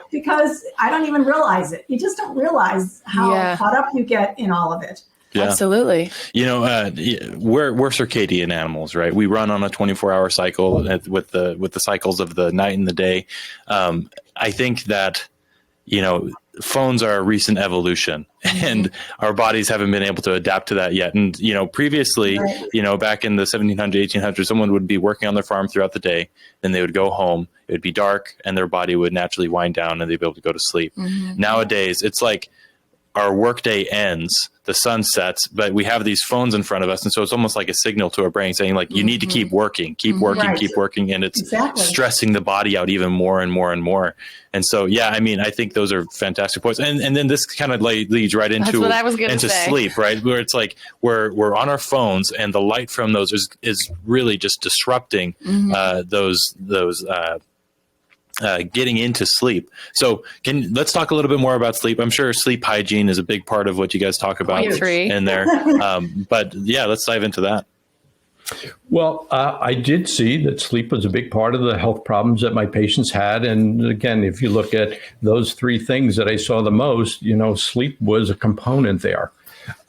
S5: because I don't even realize it. You just don't realize how caught up you get in all of it.
S4: Yeah.
S3: Absolutely.
S4: We're circadian animals, right? We run on a 24-hour cycle with the cycles of the night and the day. I think that, phones are a recent evolution, and our bodies haven't been able to adapt to that yet. And, previously, back in the 1700s, 1800s, someone would be working on their farm throughout the day, then they would go home, it would be dark, and their body would naturally wind down and they'd be able to go to sleep. Nowadays, it's like our workday ends, the sun sets, but we have these phones in front of us. And so it's almost like a signal to our brain saying, like, you need to keep working, keep working. And it's stressing the body out even more and more and more. And so, I think those are fantastic points. And then this kind of leads right into sleep, right? Where it's like we're on our phones, and the light from those is really just disrupting getting into sleep. So let's talk a little bit more about sleep. I'm sure sleep hygiene is a big part of what you guys talk about in there. But let's dive into that.
S1: Well, I did see that sleep was a big part of the health problems that my patients had. And again, if you look at those 3 things that I saw the most, sleep was a component there.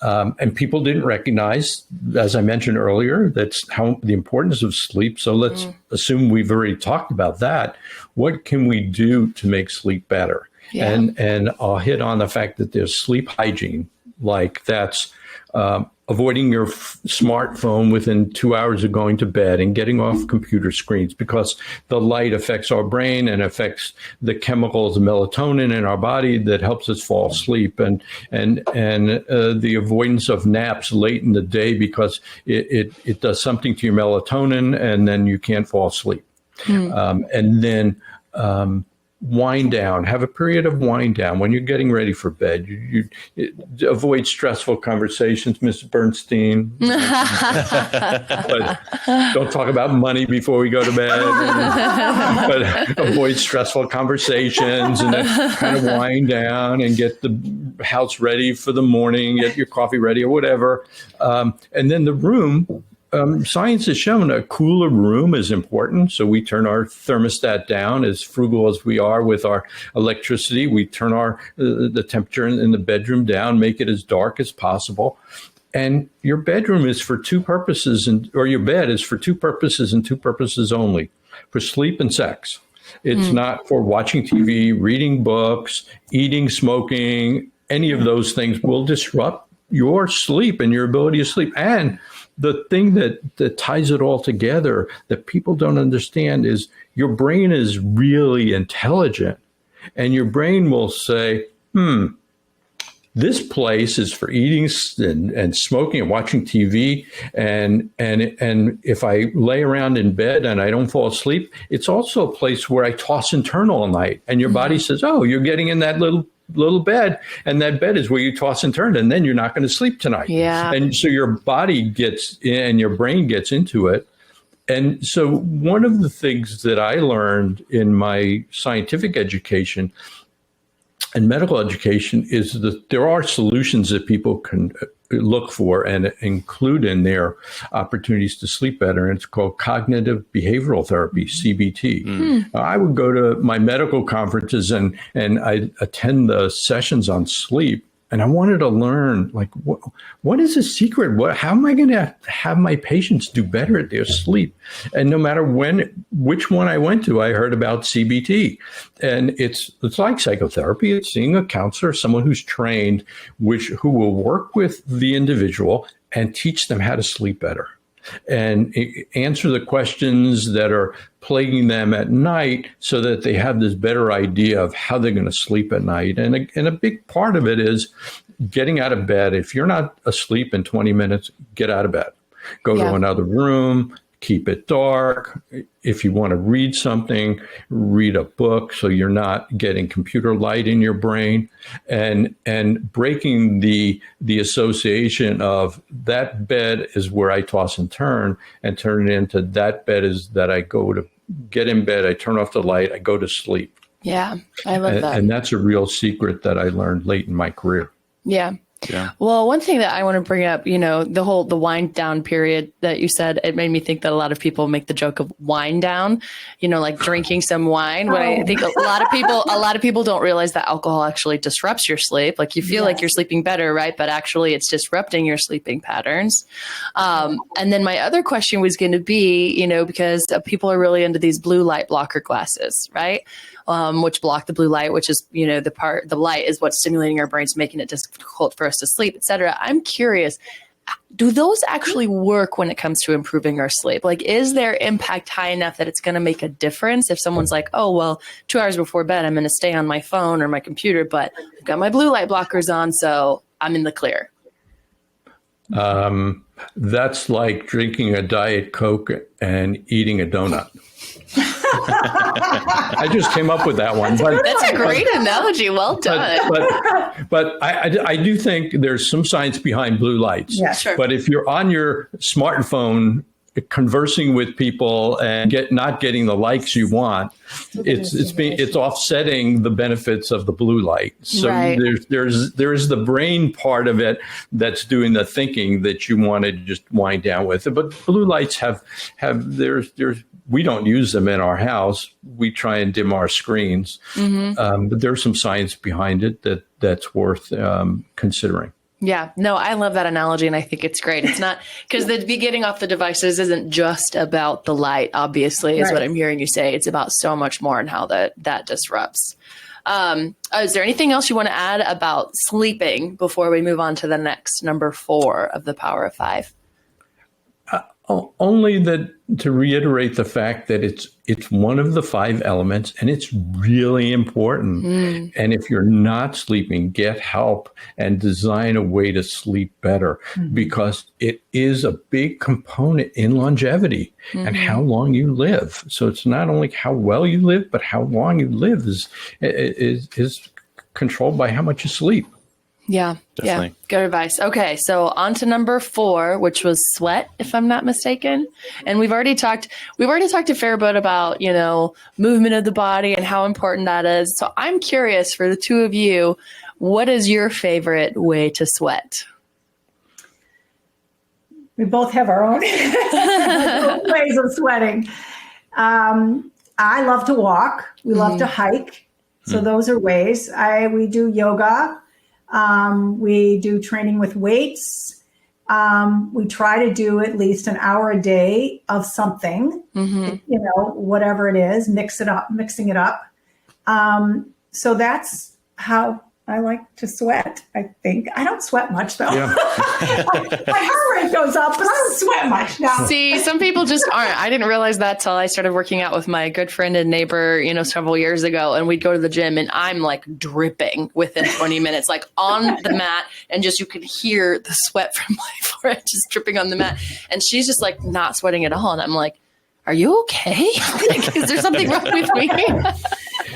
S1: And people didn't recognize, as I mentioned earlier, that's the importance of sleep. So let's assume we've already talked about that. What can we do to make sleep better? Yeah. And I'll hit on the fact that there's sleep hygiene, like that's avoiding your smartphone within 2 hours of going to bed and getting off computer screens, because the light affects our brain and affects the chemicals, melatonin in our body that helps us fall asleep, and the avoidance of naps late in the day, because it does something to your melatonin and then you can't fall asleep. And then wind down, have a period of wind down when you're getting ready for bed. You avoid stressful conversations, Mrs. Bernstein. But don't talk about money before we go to bed. But avoid stressful conversations, and then kind of wind down and get the house ready for the morning, get your coffee ready or whatever. And then the room, science has shown a cooler room is important. So we turn our thermostat down. As frugal as we are with our electricity, we turn the temperature in the bedroom down, make it as dark as possible. And your bedroom is for 2 purposes, or your bed is for 2 purposes and 2 purposes only: for sleep and sex. It's not for watching TV, reading books, eating, smoking. Any of those things will disrupt your sleep and your ability to sleep. And the thing that ties it all together that people don't understand is your brain is really intelligent, and your brain will say, this place is for eating and smoking and watching TV. And if I lay around in bed and I don't fall asleep, it's also a place where I toss and turn all night. And your body says, oh, you're getting in that little bed, and that bed is where you toss and turn, and then you're not going to sleep tonight.
S3: Yeah.
S1: And so your body gets in, your brain gets into it. And so one of the things that I learned in my scientific education and medical education is that there are solutions that people can look for and include in their opportunities to sleep better. And it's called cognitive behavioral therapy, CBT. I would go to my medical conferences and I attend the sessions on sleep. And I wanted to learn, like, what is the secret? How am I going to have my patients do better at their sleep? And no matter which one I went to, I heard about CBT. And it's like psychotherapy. It's seeing a counselor, someone who's trained, who will work with the individual and teach them how to sleep better and answer the questions that are plaguing them at night so that they have this better idea of how they're going to sleep at night. And a big part of it is getting out of bed. If you're not asleep in 20 minutes, get out of bed. Go to another room, keep it dark. If you want to read something, read a book so you're not getting computer light in your brain, and breaking the association of that bed is where I toss and turn it into that bed is that I go to get in bed, I turn off the light, I go to sleep.
S3: Yeah, I love that.
S1: And that's a real secret that I learned late in my career.
S3: Yeah. Well, one thing that I want to bring up, the wind down period that you said, it made me think that a lot of people make the joke of wind down, like drinking some wine. But I think a lot of people don't realize that alcohol actually disrupts your sleep. Like you feel like you're sleeping better, right? But actually it's disrupting your sleeping patterns. And then my other question was going to be, because people are really into these blue light blocker glasses, right? Which block the blue light, which is, the light is what's stimulating our brains, making it difficult for us to sleep, et cetera. I'm curious, do those actually work when it comes to improving our sleep? Like, is their impact high enough that it's going to make a difference if someone's like, oh, well, 2 hours before bed, I'm going to stay on my phone or my computer, but I've got my blue light blockers on, so I'm in the clear?
S1: That's like drinking a Diet Coke and eating a donut. I just came up with that one. But,
S3: that's a great analogy. Well done.
S1: But I do think there's some science behind blue lights.
S5: Yeah, sure.
S1: But if you're on your smartphone conversing with people and not getting the likes you want, it's offsetting the benefits of the blue light. So there's the brain part of it that's doing the thinking that you want to just wind down with it. But blue lights there's we don't use them in our house. We try and dim our screens. But there's some science behind it that's worth considering.
S3: Yeah, no, I love that analogy, and I think it's great. It's not because the getting off the devices isn't just about the light, obviously, is what I'm hearing you say. It's about so much more and how that disrupts. Is there anything else you want to add about sleeping before we move on to the next number 4 of the Power of 5?
S1: Only that to reiterate the fact that it's one of the 5 elements and it's really important. And if you're not sleeping, get help and design a way to sleep better because it is a big component in longevity and how long you live. So it's not only how well you live, but how long you live is controlled by how much you sleep.
S3: Yeah. Definitely. Yeah. Good advice. Okay. So on to number 4, which was sweat, if I'm not mistaken. And we've already talked a fair bit about, movement of the body and how important that is. So I'm curious for the two of you, what is your favorite way to sweat?
S5: We both have our own ways of sweating. I love to walk. We love to hike. So those are ways. We do yoga. We do training with weights. We try to do at least an hour a day of something, whatever it is, mixing it up. So that's how I like to sweat, I think. I don't sweat much, though. Yeah. My heart rate goes up, but I don't sweat much now.
S3: See, some people just aren't. I didn't realize that till I started working out with my good friend and neighbor, several years ago. And we'd go to the gym and I'm like dripping within 20 minutes, like on the mat. And just you could hear the sweat from my forehead just dripping on the mat. And she's just like not sweating at all. And I'm like, are you okay? Like, is there something wrong with me?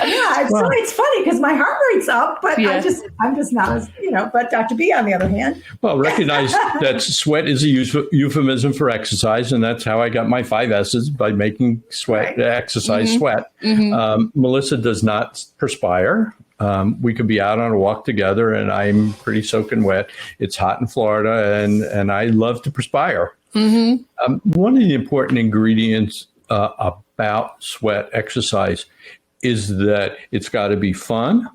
S5: It's funny because my heart rate's up, but I'm just not as, but Dr. B, on the other hand.
S1: Well, recognize that sweat is a euphemism for exercise, and that's how I got my 5 S's, by making exercise sweat. Melissa does not perspire. We could be out on a walk together and I'm pretty soaking wet. It's hot in Florida and I love to perspire. One of the important ingredients about sweat exercise is that it's got to be fun,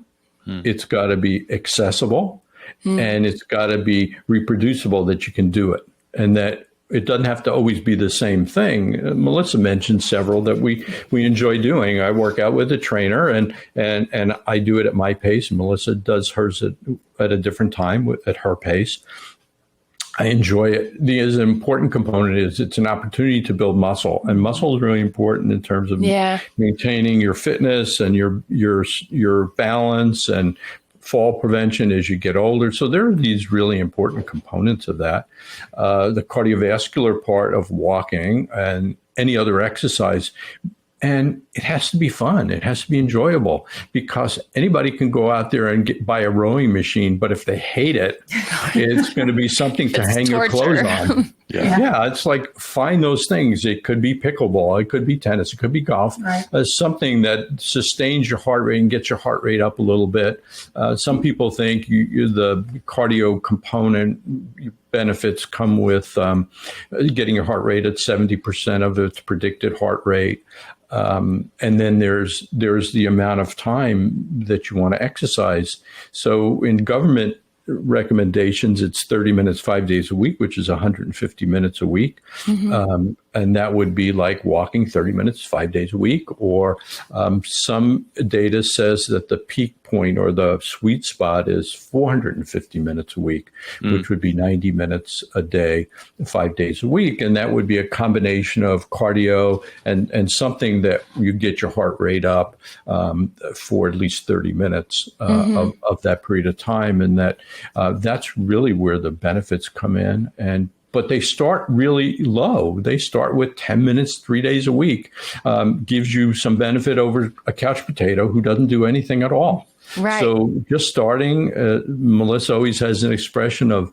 S1: it's got to be accessible, and it's got to be reproducible, that you can do it, and that it doesn't have to always be the same thing. Melissa mentioned several that we enjoy doing. I work out with a trainer and I do it at my pace, and Melissa does hers at a different time at her pace. I enjoy it. The important component is it's an opportunity to build muscle, and muscle is really important in terms of maintaining your fitness and your balance and fall prevention as you get older. So there are these really important components of that. The cardiovascular part of walking and any other exercise. And it has to be fun. It has to be enjoyable, because anybody can go out there and buy a rowing machine, but if they hate it, it's going to be something to hang your clothes on. It's like, find those things. It could be pickleball. It could be tennis. It could be golf. Something that sustains your heart rate and gets your heart rate up a little bit. Some people think the cardio component benefits come with getting your heart rate at 70% of its predicted heart rate. And then there's the amount of time that you want to exercise. So in government recommendations, it's 30 minutes, 5 days a week, which is 150 minutes a week. And that would be like walking 30 minutes, 5 days a week. Or some data says that the peak point or the sweet spot is 450 minutes a week, which would be 90 minutes a day, 5 days a week. And that would be a combination of cardio and something that you get your heart rate up for at least 30 minutes of that period of time. And that's really where the benefits come in. But they start really low. They start with 10 minutes, 3 days a week. Gives you some benefit over a couch potato who doesn't do anything at all.
S3: Right.
S1: So just starting, Melissa always has an expression of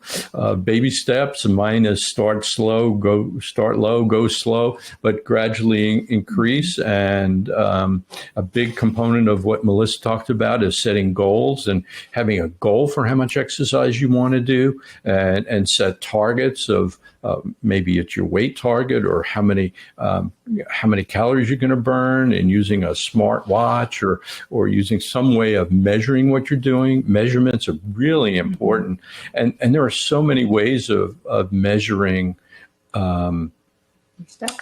S1: baby steps. And mine is start low, go slow, but gradually increase. And a big component of what Melissa talked about is setting goals and having a goal for how much exercise you want to do, and set targets of maybe it's your weight target or how many calories you're going to burn, and using a smart watch or using some way of measuring what you're doing. Measurements are really important. And there are so many ways of measuring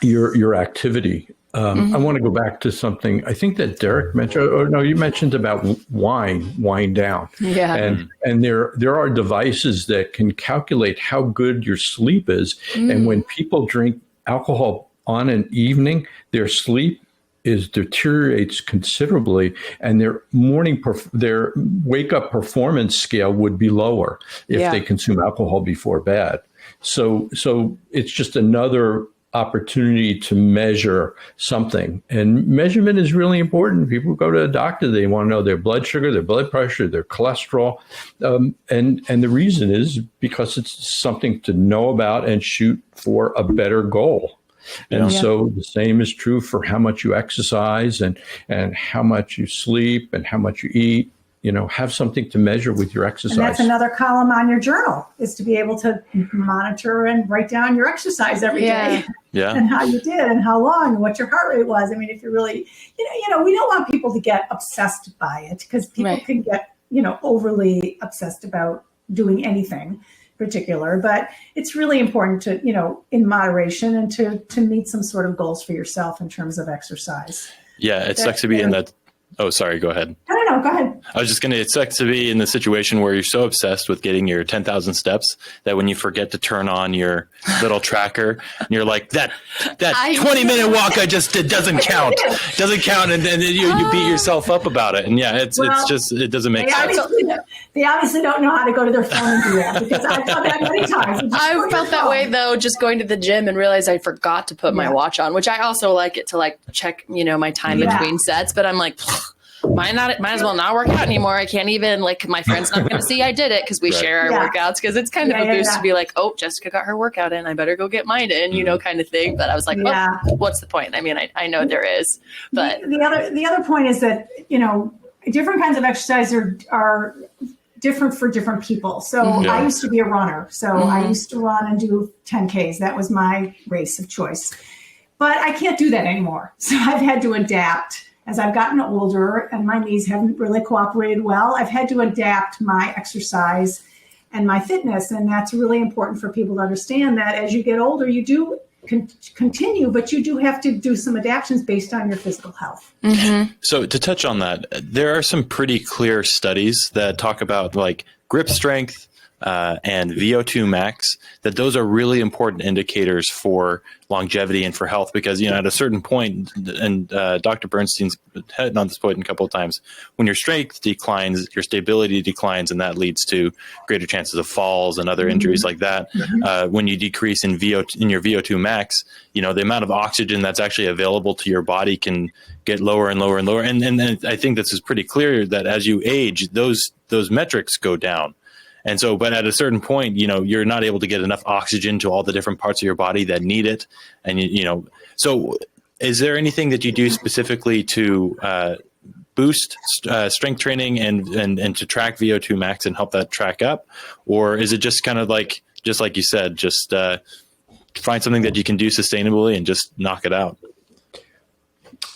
S1: your activity. I want to go back to something I think that Derek mentioned, you mentioned about wind down.
S3: Yeah.
S1: And there are devices that can calculate how good your sleep is. And when people drink alcohol on an evening, their sleep deteriorates considerably, and their their wake up performance scale would be lower if they consume alcohol before bed. So it's just another opportunity to measure something, and measurement is really important. People go to a doctor, they want to know their blood sugar, their blood pressure, their cholesterol, and the reason is because it's something to know about and shoot for a better goal. And so the same is true for how much you exercise and how much you sleep and how much you eat. Have something to measure with your exercise.
S5: And that's another column on your journal, is to be able to monitor and write down your exercise every day. And how you did and how long and what your heart rate was. I mean, if you're really, we don't want people to get obsessed by it, because people can get, overly obsessed about doing anything particular, but it's really important to, in moderation, and to meet some sort of goals for yourself in terms of exercise.
S4: Yeah, it sucks to be in that. Oh, sorry, go ahead.
S5: No, go ahead.
S4: I was just going to, it sucks to be in the situation where you're so obsessed with getting your 10,000 steps that when you forget to turn on your little tracker, and you're like, that 20-minute walk I just did doesn't count. And then you beat yourself up about it. And it doesn't make sense.
S5: They obviously don't know how to go to their phone and do that, because I've done that many times.
S3: I've felt that way, though, just going to the gym and realize I forgot to put my watch on, which I also like it to check, my time between sets. But I'm like, might as well not work out anymore. I can't even, like, my friend's not going to see I did it because we share our workouts, because it's kind of a boost to be like, oh, Jessica got her workout in, I better go get mine in, you know, kind of thing. But I was like, oh, what's the point? I mean, I know there is, but
S5: the other point is that, you know, different kinds of exercise are different for different people. So I used to be a runner. So I used to run and do 10Ks. That was my race of choice. But I can't do that anymore. So I've had to adapt as I've gotten older and my knees haven't really cooperated well. I've had to adapt my exercise and my fitness. And that's really important for people to understand that as you get older, you do continue, but you do have to do some adaptations based on your physical health.
S4: Mm-hmm. So to touch on that, there are some pretty clear studies that talk about like grip strength and VO2 max, that those are really important indicators for longevity and for health, because, you know, at a certain point, and Dr. Bernstein's hit on this point a couple of times, when your strength declines, your stability declines, and that leads to greater chances of falls and other injuries like that. When you decrease in your VO2 max, you know, the amount of oxygen that's actually available to your body can get lower and lower and lower. And I think this is pretty clear that as you age, those metrics go down. And so, but at a certain point, you know, you're not able to get enough oxygen to all the different parts of your body that need it. And, you know, so is there anything that you do specifically to boost strength training and to track VO2 max and help that track up? Or is it just kind of like, just like you said, just find something that you can do sustainably and just knock it out?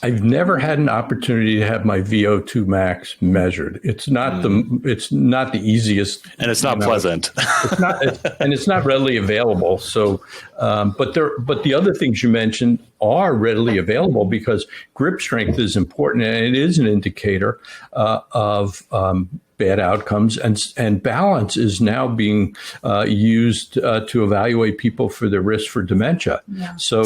S1: I've never had an opportunity to have my VO2 max measured. It's not the easiest,
S4: and it's not pleasant.
S1: It's not, and it's not readily available. So, but the other things you mentioned are readily available, because grip strength is important, and it is an indicator of bad outcomes, and balance is now being used to evaluate people for their risk for dementia. Yeah. So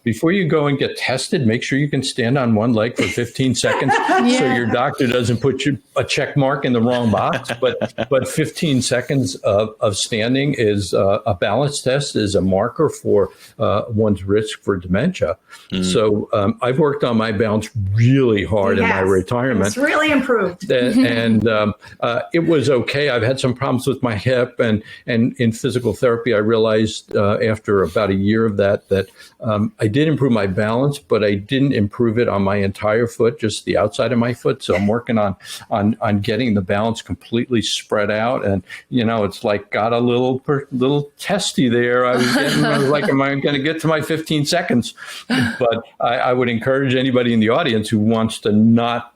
S1: before you go and get tested, make sure you can stand on one leg for 15 seconds so your doctor doesn't put you a check mark in the wrong box. But 15 seconds of standing is a balance test, is a marker for one's risk for dementia. So I've worked on my balance really hard in my retirement.
S5: It's really improved.
S1: And it was okay. I've had some problems with my hip, and in physical therapy, I realized after about a year of that I did improve my balance, but I didn't improve it on my entire foot, just the outside of my foot. So I'm working on getting the balance completely spread out. And, you know, it's like got a little testy there. I was like, am I going to get to my 15 seconds? But I would encourage anybody in the audience who wants to not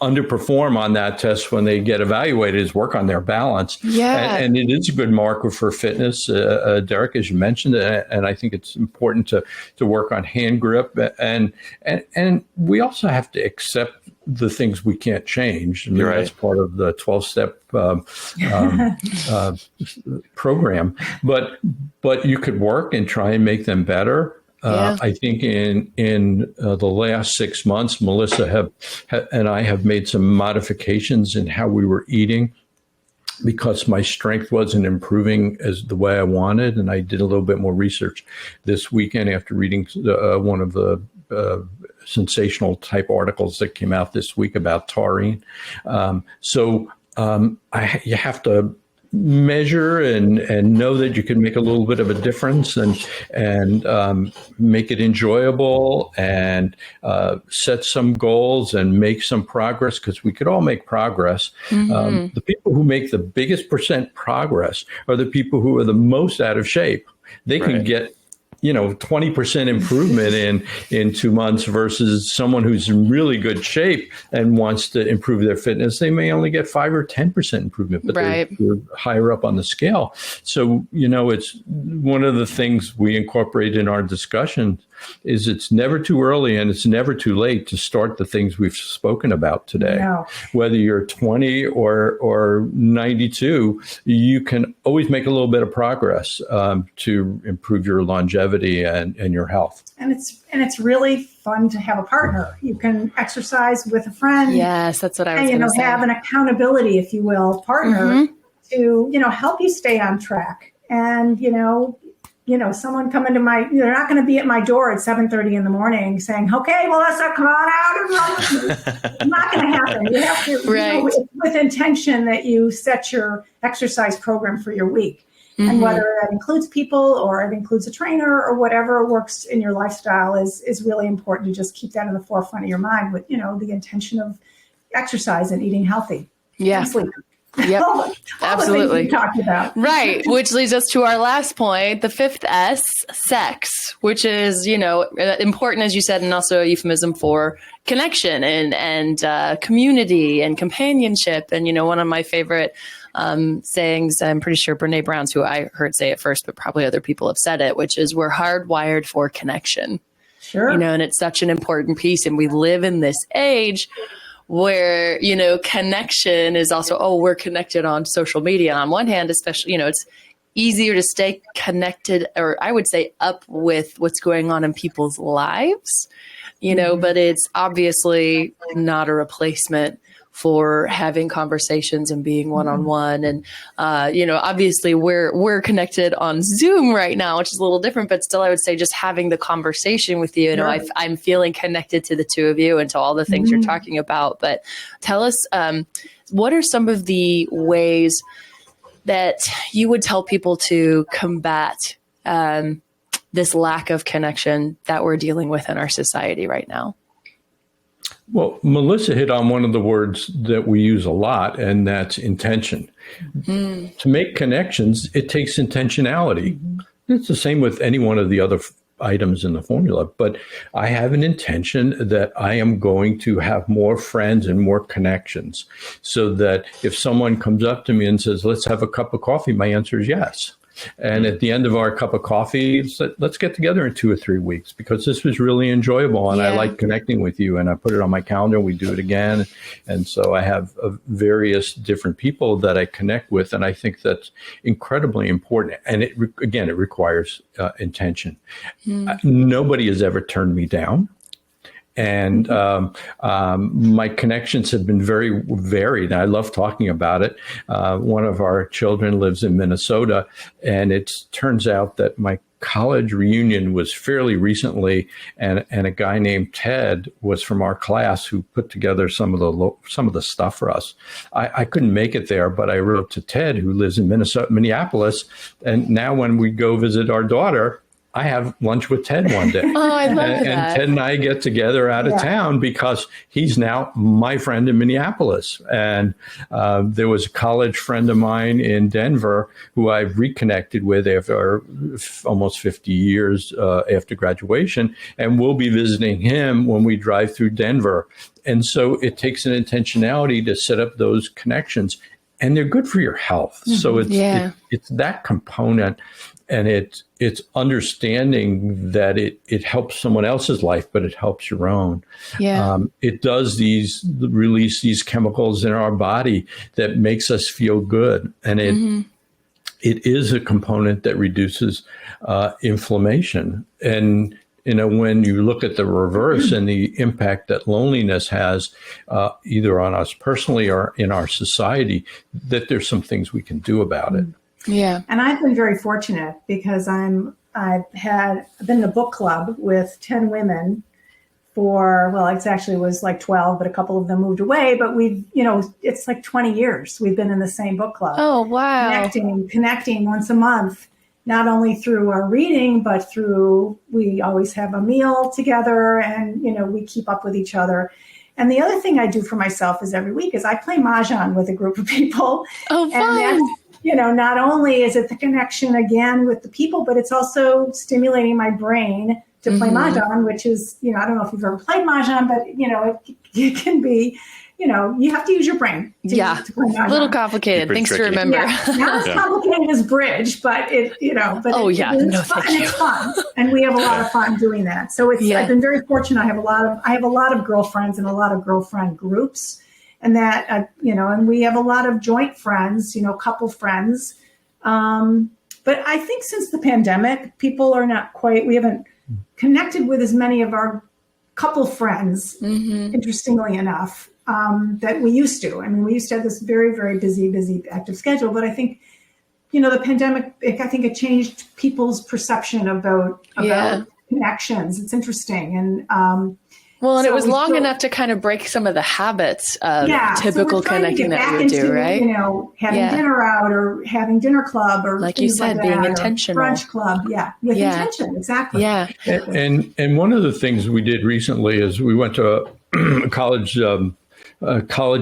S1: underperform on that test when they get evaluated is work on their balance. Yeah. And it is a good marker for fitness, Derek, as you mentioned, and I think it's important to work on hand grip. And we also have to accept the things we can't change. I mean, that's part of the 12-step program. But you could work and try and make them better. I think in the last 6 months, Melissa and I have made some modifications in how we were eating, because my strength wasn't improving as the way I wanted. And I did a little bit more research this weekend after reading one of the sensational type articles that came out this week about taurine. You have to measure and know that you can make a little bit of a difference and make it enjoyable and set some goals and make some progress, because we could all make progress. The people who make the biggest percent progress are the people who are the most out of shape. They can get 20% improvement in 2 months versus someone who's in really good shape and wants to improve their fitness. They may only get 5 or 10% improvement, but they're higher up on the scale. So, it's one of the things we incorporate in our discussion is it's never too early and it's never too late to start the things we've spoken about today. No. Whether you're 20 or 92, you can always make a little bit of progress to improve your longevity and your health. And
S5: it's really fun to have a partner. You can exercise with a friend.
S3: Yes, that's what I was going to say.
S5: Have an accountability, if you will, partner to help you stay on track. And someone come into they're not going to be at my door at 7:30 in the morning saying, okay, well, let's come on out and run with me. It's not going to happen. You have to, with intention that you set your exercise program for your week. Mm-hmm. And whether that includes people or it includes a trainer or whatever works in your lifestyle is really important to just keep that in the forefront of your mind with, the intention of exercise and eating healthy.
S3: Yeah.
S5: And sleep.
S3: Yep.
S5: Absolutely. We talked about.
S3: Right. Which leads us to our last point, the fifth S, sex, which is, important, as you said, and also a euphemism for connection and community and companionship. And, one of my favorite sayings, I'm pretty sure Brene Brown's who I heard say it first, but probably other people have said it, which is we're hardwired for connection.
S5: Sure.
S3: And it's such an important piece. And we live in this age where, connection is also, we're connected on social media. On one hand, especially, it's easier to stay connected, or I would say up with what's going on in people's lives, but it's obviously not a replacement for having conversations and being one-on-one. And, obviously we're connected on Zoom right now, which is a little different, but still I would say just having the conversation with you, I'm feeling connected to the two of you and to all the things you're talking about. But tell us, what are some of the ways that you would tell people to combat this lack of connection that we're dealing with in our society right now?
S1: Well, Melissa hit on one of the words that we use a lot, and that's intention. To make connections, it takes intentionality. It's the same with any one of the other items in the formula, but I have an intention that I am going to have more friends and more connections, so that if someone comes up to me and says, let's have a cup of coffee, my answer is yes. And at the end of our cup of coffee, let's get together in 2 or 3 weeks, because this was really enjoyable and I like connecting with you, and I put it on my calendar and we do it again. And so I have various different people that I connect with, and I think that's incredibly important. And it requires intention. Nobody has ever turned me down. And my connections have been very varied. I love talking about it. One of our children lives in Minnesota, and it turns out that my college reunion was fairly recently, and a guy named Ted was from our class who put together some of the stuff for us. I couldn't make it there, but I wrote to Ted, who lives in Minneapolis, and now when we go visit our daughter, I have lunch with Ted one day.
S3: Oh, I love that.
S1: And Ted and I get together out of town because he's now my friend in Minneapolis. And there was a college friend of mine in Denver who I've reconnected with after almost 50 years after graduation. And we'll be visiting him when we drive through Denver. And so it takes an intentionality to set up those connections. And they're good for your health. So it's that component. And it's understanding that it helps someone else's life, but it helps your own. Yeah. It does release these chemicals in our body that makes us feel good. And it is a component that reduces inflammation. And, when you look at the reverse and the impact that loneliness has either on us personally or in our society, that there's some things we can do about it.
S3: Yeah.
S5: And I've been very fortunate because I've been in a book club with 10 women it was like 12, but a couple of them moved away, but we've, it's like 20 years we've been in the same book club.
S3: Oh, wow.
S5: Connecting once a month, not only through our reading, but we always have a meal together and, we keep up with each other. And the other thing I do for myself is every week is I play Mahjong with a group of people.
S3: Oh, fun.
S5: And that's, not only is it the connection again with the people, but it's also stimulating my brain to play Mahjong, which is, I don't know if you've ever played Mahjong, but, it can be, you have to use your brain to play Mahjong.
S3: A little complicated. Things to remember.
S5: Yeah. Not as complicated as bridge, but it's fun. It's fun. And we have a lot of fun doing that. So I've been very fortunate. I have a lot of girlfriends and a lot of girlfriend groups. And that, and we have a lot of joint friends, couple friends. But I think since the pandemic, people are we haven't connected with as many of our couple friends, interestingly enough, that we used to. I mean, we used to have this very, very busy, active schedule. But I think the pandemic, I think it changed people's perception about connections. It's interesting. And,
S3: and it was long enough to kind of break some of the habits of typical connecting that we would do, right?
S5: Having dinner out or having dinner club or
S3: like you said, being intentional.
S5: Brunch club, with intention, exactly.
S3: Yeah.
S1: And one of the things we did recently is we went to a college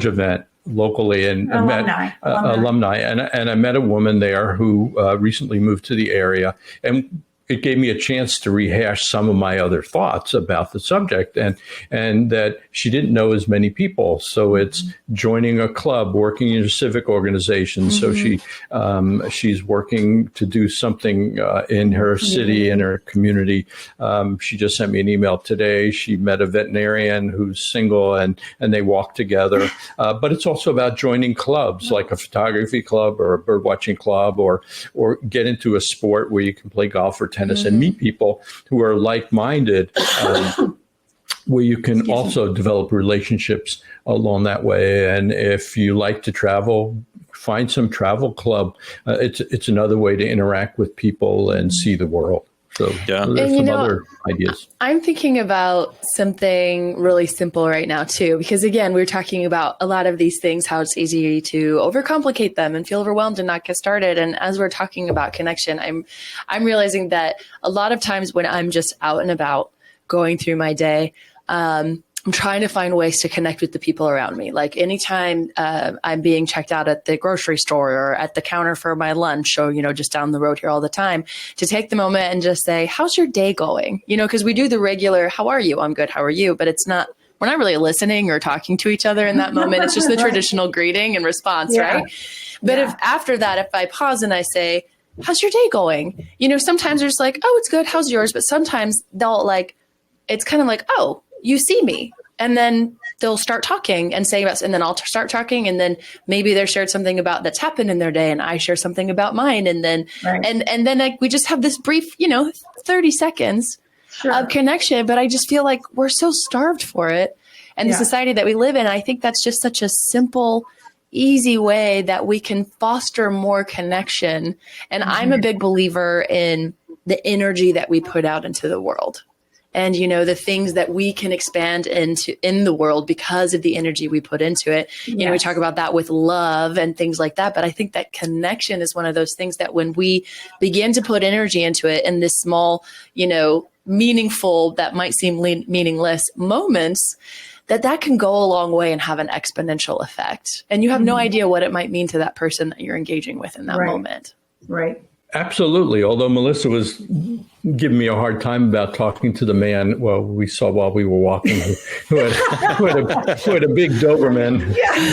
S1: event locally and met alumni, and I met a woman there who recently moved to the area, and it gave me a chance to rehash some of my other thoughts about the subject, and that she didn't know as many people. So it's joining a club, working in a civic organization. So she's working to do something in her city, in her community. She just sent me an email today. She met a veterinarian who's single, and they walk together. But it's also about joining clubs, like a photography club or a bird watching club, or get into a sport where you can play golf or tennis and meet people who are like-minded, where you can also develop relationships along that way. And if you like to travel, find some travel club. It's another way to interact with people and see the world. So there's some other ideas.
S3: I'm thinking about something really simple right now too, because again, we were talking about a lot of these things, how it's easy to overcomplicate them and feel overwhelmed and not get started. And as we're talking about connection, I'm realizing that a lot of times when I'm just out and about going through my day, I'm trying to find ways to connect with the people around me. Like anytime I'm being checked out at the grocery store or at the counter for my lunch, or, just down the road here all the time, to take the moment and just say, how's your day going? Because we do the regular, how are you? I'm good. How are you? But we're not really listening or talking to each other in that moment. It's just the traditional greeting and response, right? But if after that, if I pause and I say, how's your day going? Sometimes they're just like, oh, it's good. How's yours? But sometimes they'll it's kind of like, oh, you see me. And then they'll start talking and saying about, and then I'll start talking. And then maybe they shared something about that's happened in their day, and I share something about mine. And then, and then we just have this brief, 30 seconds of connection. But I just feel like we're so starved for it. And the society that we live in, I think that's just such a simple, easy way that we can foster more connection. And I'm a big believer in the energy that we put out into the world. And, the things that we can expand in the world because of the energy we put into it. We talk about that with love and things like that. But I think that connection is one of those things that when we begin to put energy into it in this small, meaningful, that might seem meaningless moments, that can go a long way and have an exponential effect. And you have no idea what it might mean to that person that you're engaging with in that moment.
S5: Right.
S1: Absolutely. Although Melissa was giving me a hard time about talking to the man, we saw while we were walking, who had a big Doberman.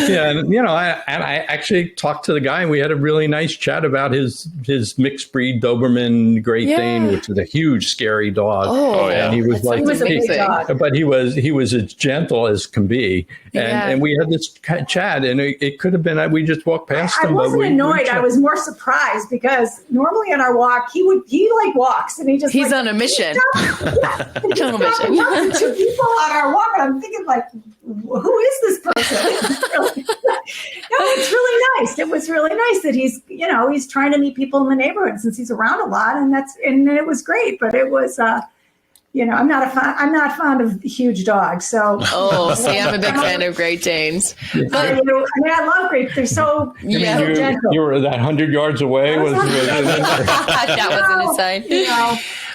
S1: And I actually talked to the guy, and we had a really nice chat about his mixed breed Doberman Great Dane, which is a huge, scary dog. And he was but he was as gentle as can be. And we had this chat, and it could have been we just walked past him.
S5: I wasn't annoyed. I was more surprised because normally on our walk, he walks, and
S3: he's on a mission.
S5: Total mission. Two people on our walk, and I'm thinking who is this person? It's really nice. It was really nice that he's trying to meet people in the neighborhood since he's around a lot, and it was great. But it was, I'm not fond of huge dogs. So
S3: I'm a big fan of Great Danes.
S5: But I love Great. They're so gentle.
S1: You were that 100 yards away.
S3: That wasn't a sign.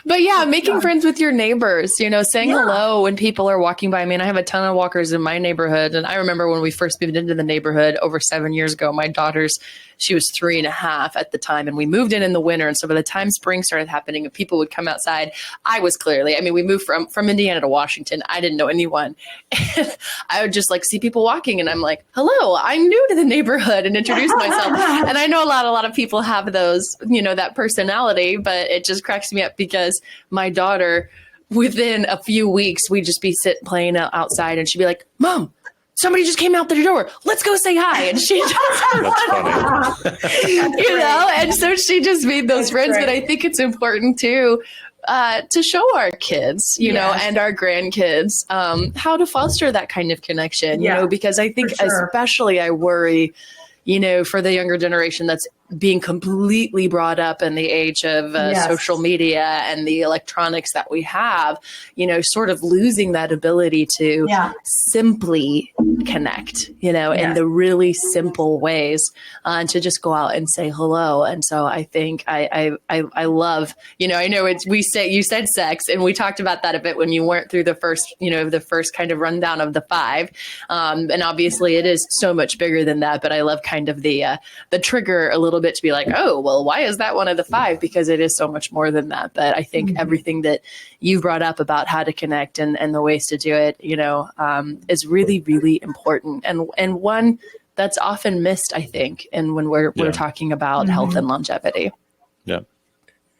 S3: But making friends with your neighbors, saying hello when people are walking by. I mean, I have a ton of walkers in my neighborhood. And I remember when we first moved into the neighborhood over 7 years ago, my daughter's, she was 3.5 at the time. And we moved in the winter. And so by the time spring started happening and people would come outside, I was clearly, we moved from Indiana to Washington. I didn't know anyone. And I would just see people walking. And I'm like, hello, I'm new to the neighborhood, and introduce myself. And I know a lot of people have those, that personality, but it just cracks me up because my daughter, within a few weeks, we'd just be playing outside, and she'd be like, Mom, somebody just came out the door. Let's go say hi. And she just, and so she just made those friends. Right. But I think it's important too, to show our kids, and our grandkids, how to foster that kind of connection, because I think especially I worry, for the younger generation that's being completely brought up in the age of social media and the electronics that we have, sort of losing that ability to simply connect, in the really simple ways, and to just go out and say hello. And so I think I love, I know you said sex, and we talked about that a bit when you weren't through the first kind of rundown of the 5. And obviously it is so much bigger than that, but I love kind of the trigger a little bit to be like, oh, well, why is that one of the 5? Because it is so much more than that. But I think everything that you brought up about how to connect and the ways to do it, is really, really important. And one that's often missed, I think, and when we're talking about health and longevity.
S4: Yeah.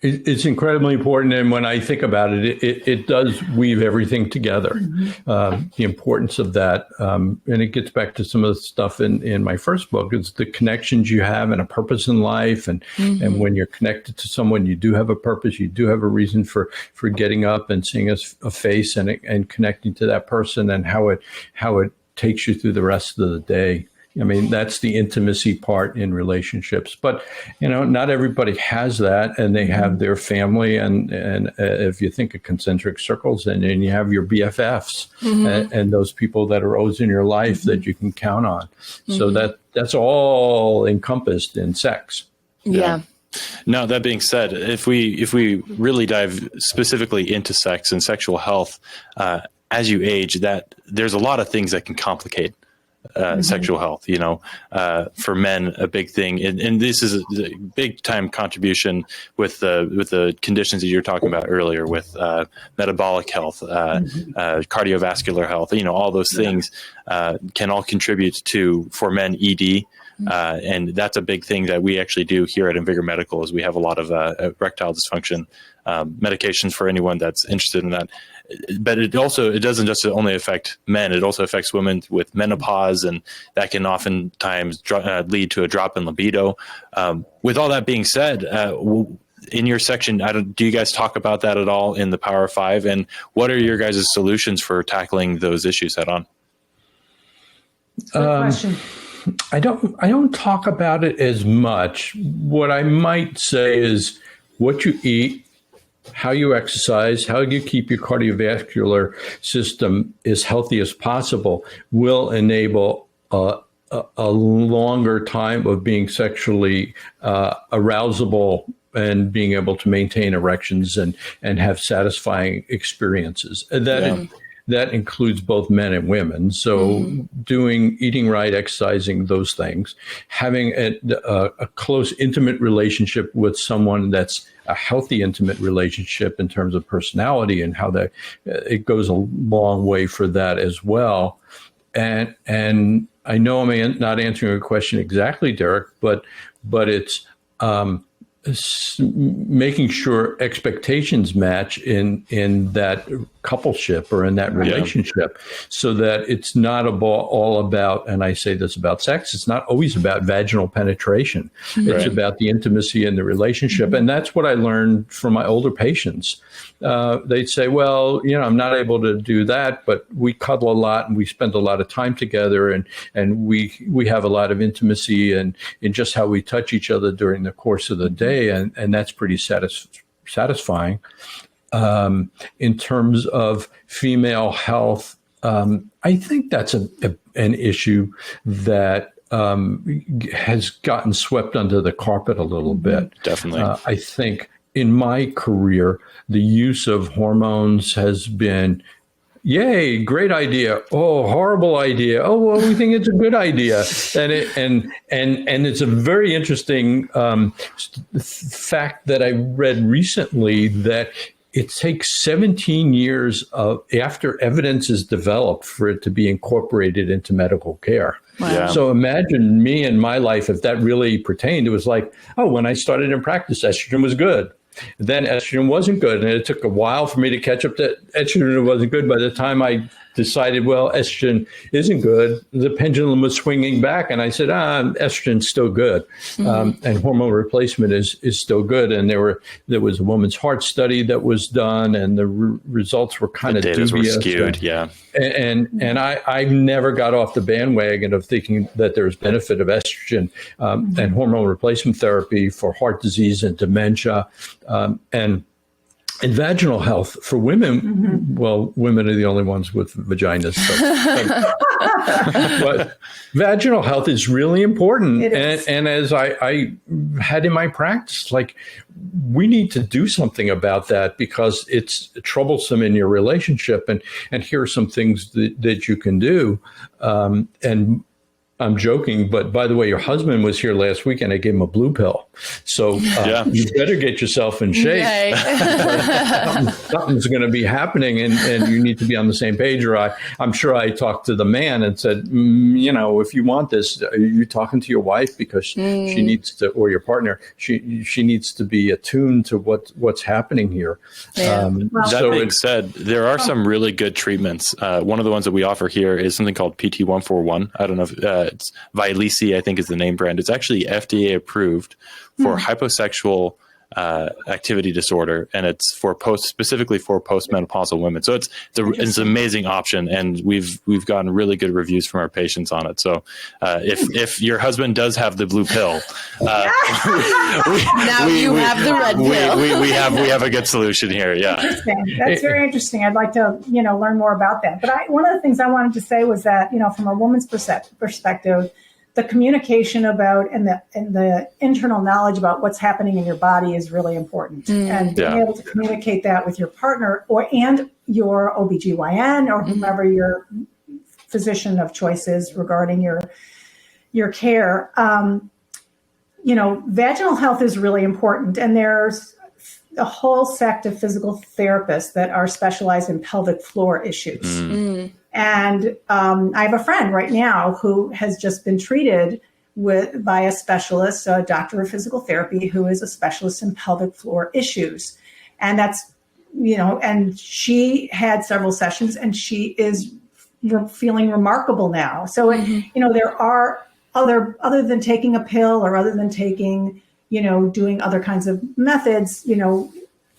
S1: It's incredibly important. And when I think about it, it does weave everything together, the importance of that. And it gets back to some of the stuff in my first book. It's the connections you have and a purpose in life. And when you're connected to someone, you do have a purpose. You do have a reason for getting up and seeing a face and connecting to that person, and how it takes you through the rest of the day. I mean, that's the intimacy part in relationships. But, not everybody has that, and they have their family. And if you think of concentric circles, and you have your BFFs and those people that are always in your life that you can count on. So that's all encompassed in sex.
S3: Yeah.
S4: Now, that being said, if we really dive specifically into sex and sexual health, as you age, that there's a lot of things that can complicate sexual health, for men, a big thing. And this is a big time contribution with the conditions that you were talking about earlier, with metabolic health, cardiovascular health, all those things can all contribute for men ED. And that's a big thing that we actually do here at Invigor Medical, is we have a lot of erectile dysfunction medications for anyone that's interested in that. But it doesn't just only affect men. It also affects women with menopause, and that can oftentimes lead to a drop in libido. With all that being said, in your section, do you guys talk about that at all in the Power 5? And what are your guys' solutions for tackling those issues head on?
S5: Good question.
S1: I don't talk about it as much. What I might say is what you eat, how you exercise, how you keep your cardiovascular system as healthy as possible will enable a longer time of being sexually arousable and being able to maintain erections and have satisfying experiences. That includes both men and women. So eating right, exercising, those things, having a close, intimate relationship with someone that's a healthy, intimate relationship in terms of personality, and how that it goes a long way for that as well. And I know I'm not answering your question exactly, Derek, but it's making sure expectations match in that coupleship or in that relationship, so that it's not all about, and I say this about sex, it's not always about vaginal penetration. It's about the intimacy in the relationship. And that's what I learned from my older patients. They'd say, well, I'm not able to do that, but we cuddle a lot and we spend a lot of time together, and we have a lot of intimacy in just how we touch each other during the course of the day. And that's pretty satisfying. In terms of female health, I think that's an issue that has gotten swept under the carpet a little bit.
S4: Definitely.
S1: I think in my career, the use of hormones has been, yay, great idea. Oh, horrible idea. Oh, well, we think it's a good idea. And it's a very interesting fact that I read recently, that it takes 17 years after evidence is developed for it to be incorporated into medical care.
S3: Wow.
S4: Yeah.
S1: So imagine me in my life, if that really pertained. It was like, when I started in practice, estrogen was good. Then estrogen wasn't good. And it took a while for me to catch up that estrogen wasn't good. By the time I decided, well, estrogen isn't good. The pendulum was swinging back. And I said, estrogen's still good. And hormone replacement is still good. And there was a woman's heart study that was done, and the results were kind of dubious.
S4: Were skewed, yeah.
S1: And I never got off the bandwagon of thinking that there's benefit of estrogen and hormone replacement therapy for heart disease and dementia. And vaginal health for women, well, women are the only ones with vaginas. So. But vaginal health is really important. And as I had in my practice, like, we need to do something about that because it's troublesome in your relationship. And here are some things that you can do. And I'm joking, but by the way, your husband was here last week and I gave him a blue pill. So you better get yourself in shape. Something's going to be happening and you need to be on the same page. Or I'm sure I talked to the man and said, if you want this, are you talking to your wife? Because she needs to, or your partner, she needs to be attuned to what's happening here.
S4: Yeah. That being said, there are some really good treatments. One of the ones that we offer here is something called PT141. I don't know if it's Vyleesi, I think is the name brand. It's actually FDA approved for hyposexual activity disorder, and it's specifically for postmenopausal women. So it's an amazing option, and we've gotten really good reviews from our patients on it. So if your husband does have the blue pill,
S3: you have the red pill.
S4: We have a good solution here. Yeah,
S5: that's very interesting. I'd like to learn more about that. But one of the things I wanted to say was that from a woman's perspective, the communication about and the internal knowledge about what's happening in your body is really important. And being able to communicate that with your partner and your OBGYN or whomever your physician of choice is regarding your care. Vaginal health is really important. And there's a whole sect of physical therapists that are specialized in pelvic floor issues. And I have a friend right now who has just been treated by a specialist, a doctor of physical therapy, who is a specialist in pelvic floor issues. And that's, and she had several sessions and she is feeling remarkable now. So, there are other than taking a pill or other than taking, doing other kinds of methods,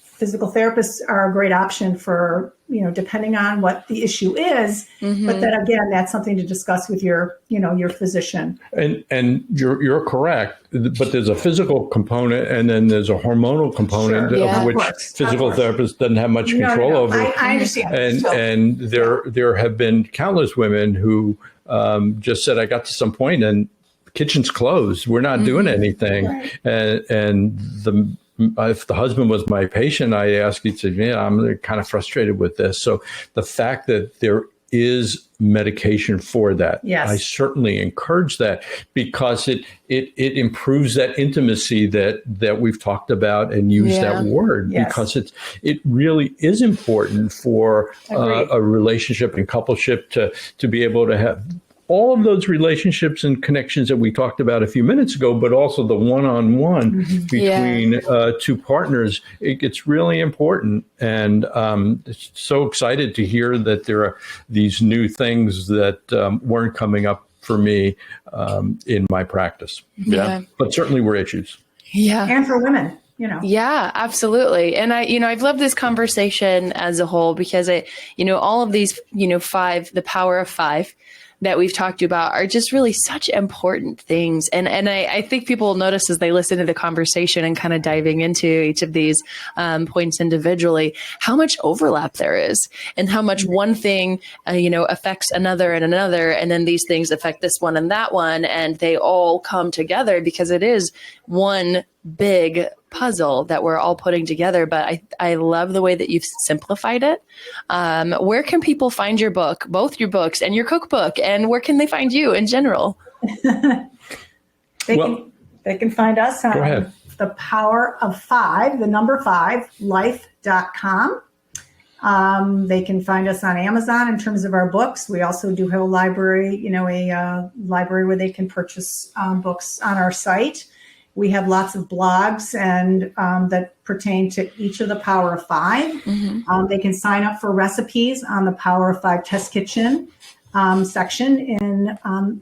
S5: physical therapists are a great option for, depending on what the issue is. But then again, that's something to discuss with your physician. And
S1: you're correct, but there's a physical component and then there's a hormonal component of which physical therapist doesn't have much control over.
S5: I understand.
S1: And there have been countless women who just said, I got to some point and the kitchen's closed. We're not doing anything. Right. And if the husband was my patient, I asked, he'd say, I'm kind of frustrated with this. So the fact that there is medication for that, I certainly encourage that because it improves that intimacy that we've talked about and used that word because it really is important for a relationship and coupleship to be able to have all of those relationships and connections that we talked about a few minutes ago, but also the one-on-one between two partners, it's really important. And so excited to hear that there are these new things that weren't coming up for me in my practice. But certainly were issues.
S5: And for women.
S3: Yeah, absolutely. And I've loved this conversation as a whole because all of these, the power of 5 that we've talked about are just really such important things. And I think people will notice as they listen to the conversation and kind of diving into each of these points individually, how much overlap there is and how much one thing, affects another and another. And then these things affect this one and that one. And they all come together because it is one big puzzle that we're all putting together. But I love the way that you've simplified it. Where can people find your book, both your books and your cookbook, and where can they find you in general?
S5: They can find us on The Power of 5, the number 5, life.com. They can find us on Amazon in terms of our books. We also do have a library, a library where they can purchase books on our site. We have lots of blogs and that pertain to each of the Power of Five. They can sign up for recipes on the Power of Five Test Kitchen section in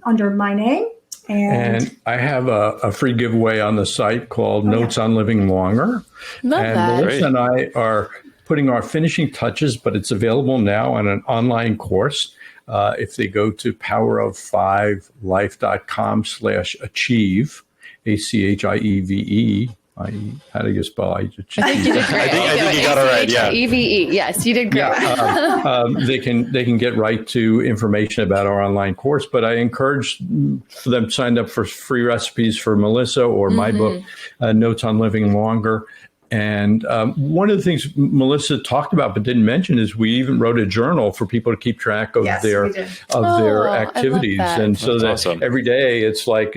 S5: under my name. And
S1: I have a free giveaway on the site called Notes on Living Longer.
S3: Love
S1: and
S3: that.
S1: Melissa and I are putting our finishing touches, but it's available now on an online course. If they go to powerof5life.com/achieve, ACHIEVE. How do you spell
S3: I think you did great.
S4: I think you got it right. Yeah.
S3: EVE. Yes, you did great.
S1: Yeah, they can get right to information about our online course, but I encourage for them to sign up for free recipes for Melissa or my book, Notes on Living Longer. And one of the things Melissa talked about but didn't mention is we even wrote a journal for people to keep track of their activities. And so that's awesome. Every day it's like,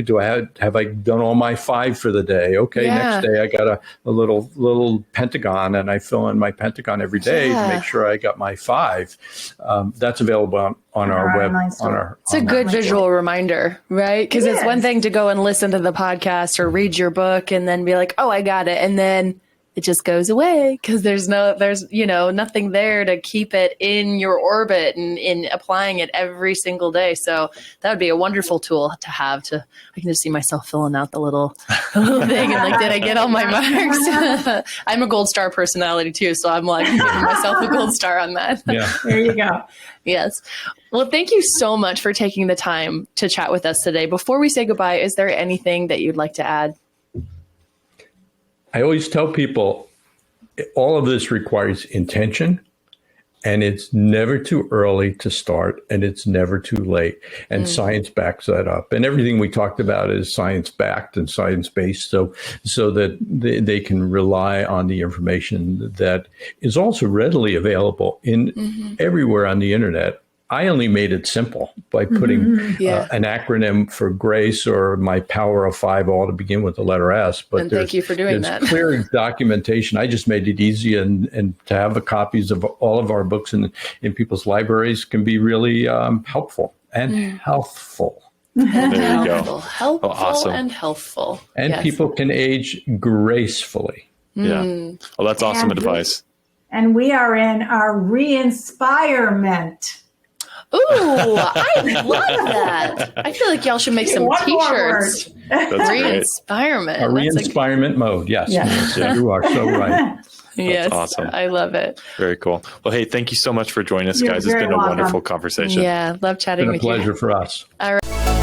S1: have I done all my 5 for the day? Okay, next day I got a little pentagon, and I fill in my pentagon every day to make sure I got my 5. That's available on our web.
S3: It's a good visual remander, right? Because it's one thing to go and listen to the podcast or read your book and then be like, oh, I got it, and then it just goes away because there's nothing there to keep it in your orbit and in applying it every single day. So that would be a wonderful tool to have. I can just see myself filling out the little thing and like, did I get all my marks? I'm a gold star personality too, so I'm like giving myself a gold star on that.
S1: Yeah,
S5: there you go.
S3: Yes. Well, thank you so much for taking the time to chat with us today. Before we say goodbye, is there anything that you'd like to add?
S1: I always tell people all of this requires intention, and it's never too early to start, and it's never too late. And science backs that up. And everything we talked about is science-backed and science-based, so that they can rely on the information that is also readily available in everywhere on the internet. I only made it simple by putting an acronym for GRACE or my Power of 5 all to begin with the letter S. But
S3: thank you for doing that.
S1: Clear documentation. I just made it easy, and to have the copies of all of our books in people's libraries can be really helpful and healthful.
S4: There you go.
S3: Helpful
S4: awesome.
S3: and healthful.
S1: And people can age gracefully.
S4: Yeah. Well, that's awesome advice.
S5: And we are in our re-inspirement.
S3: Ooh, I love that. I feel like y'all should make some T-shirts. Re-inspirement.
S1: A re-inspirement mode. Yes. You are so right.
S3: Yes,
S4: awesome.
S3: I love it.
S4: Very cool. Well, hey, thank you so much for joining us, guys. It's been a wonderful conversation.
S3: Yeah, love chatting with you.
S1: It's been a pleasure for us.
S3: All right.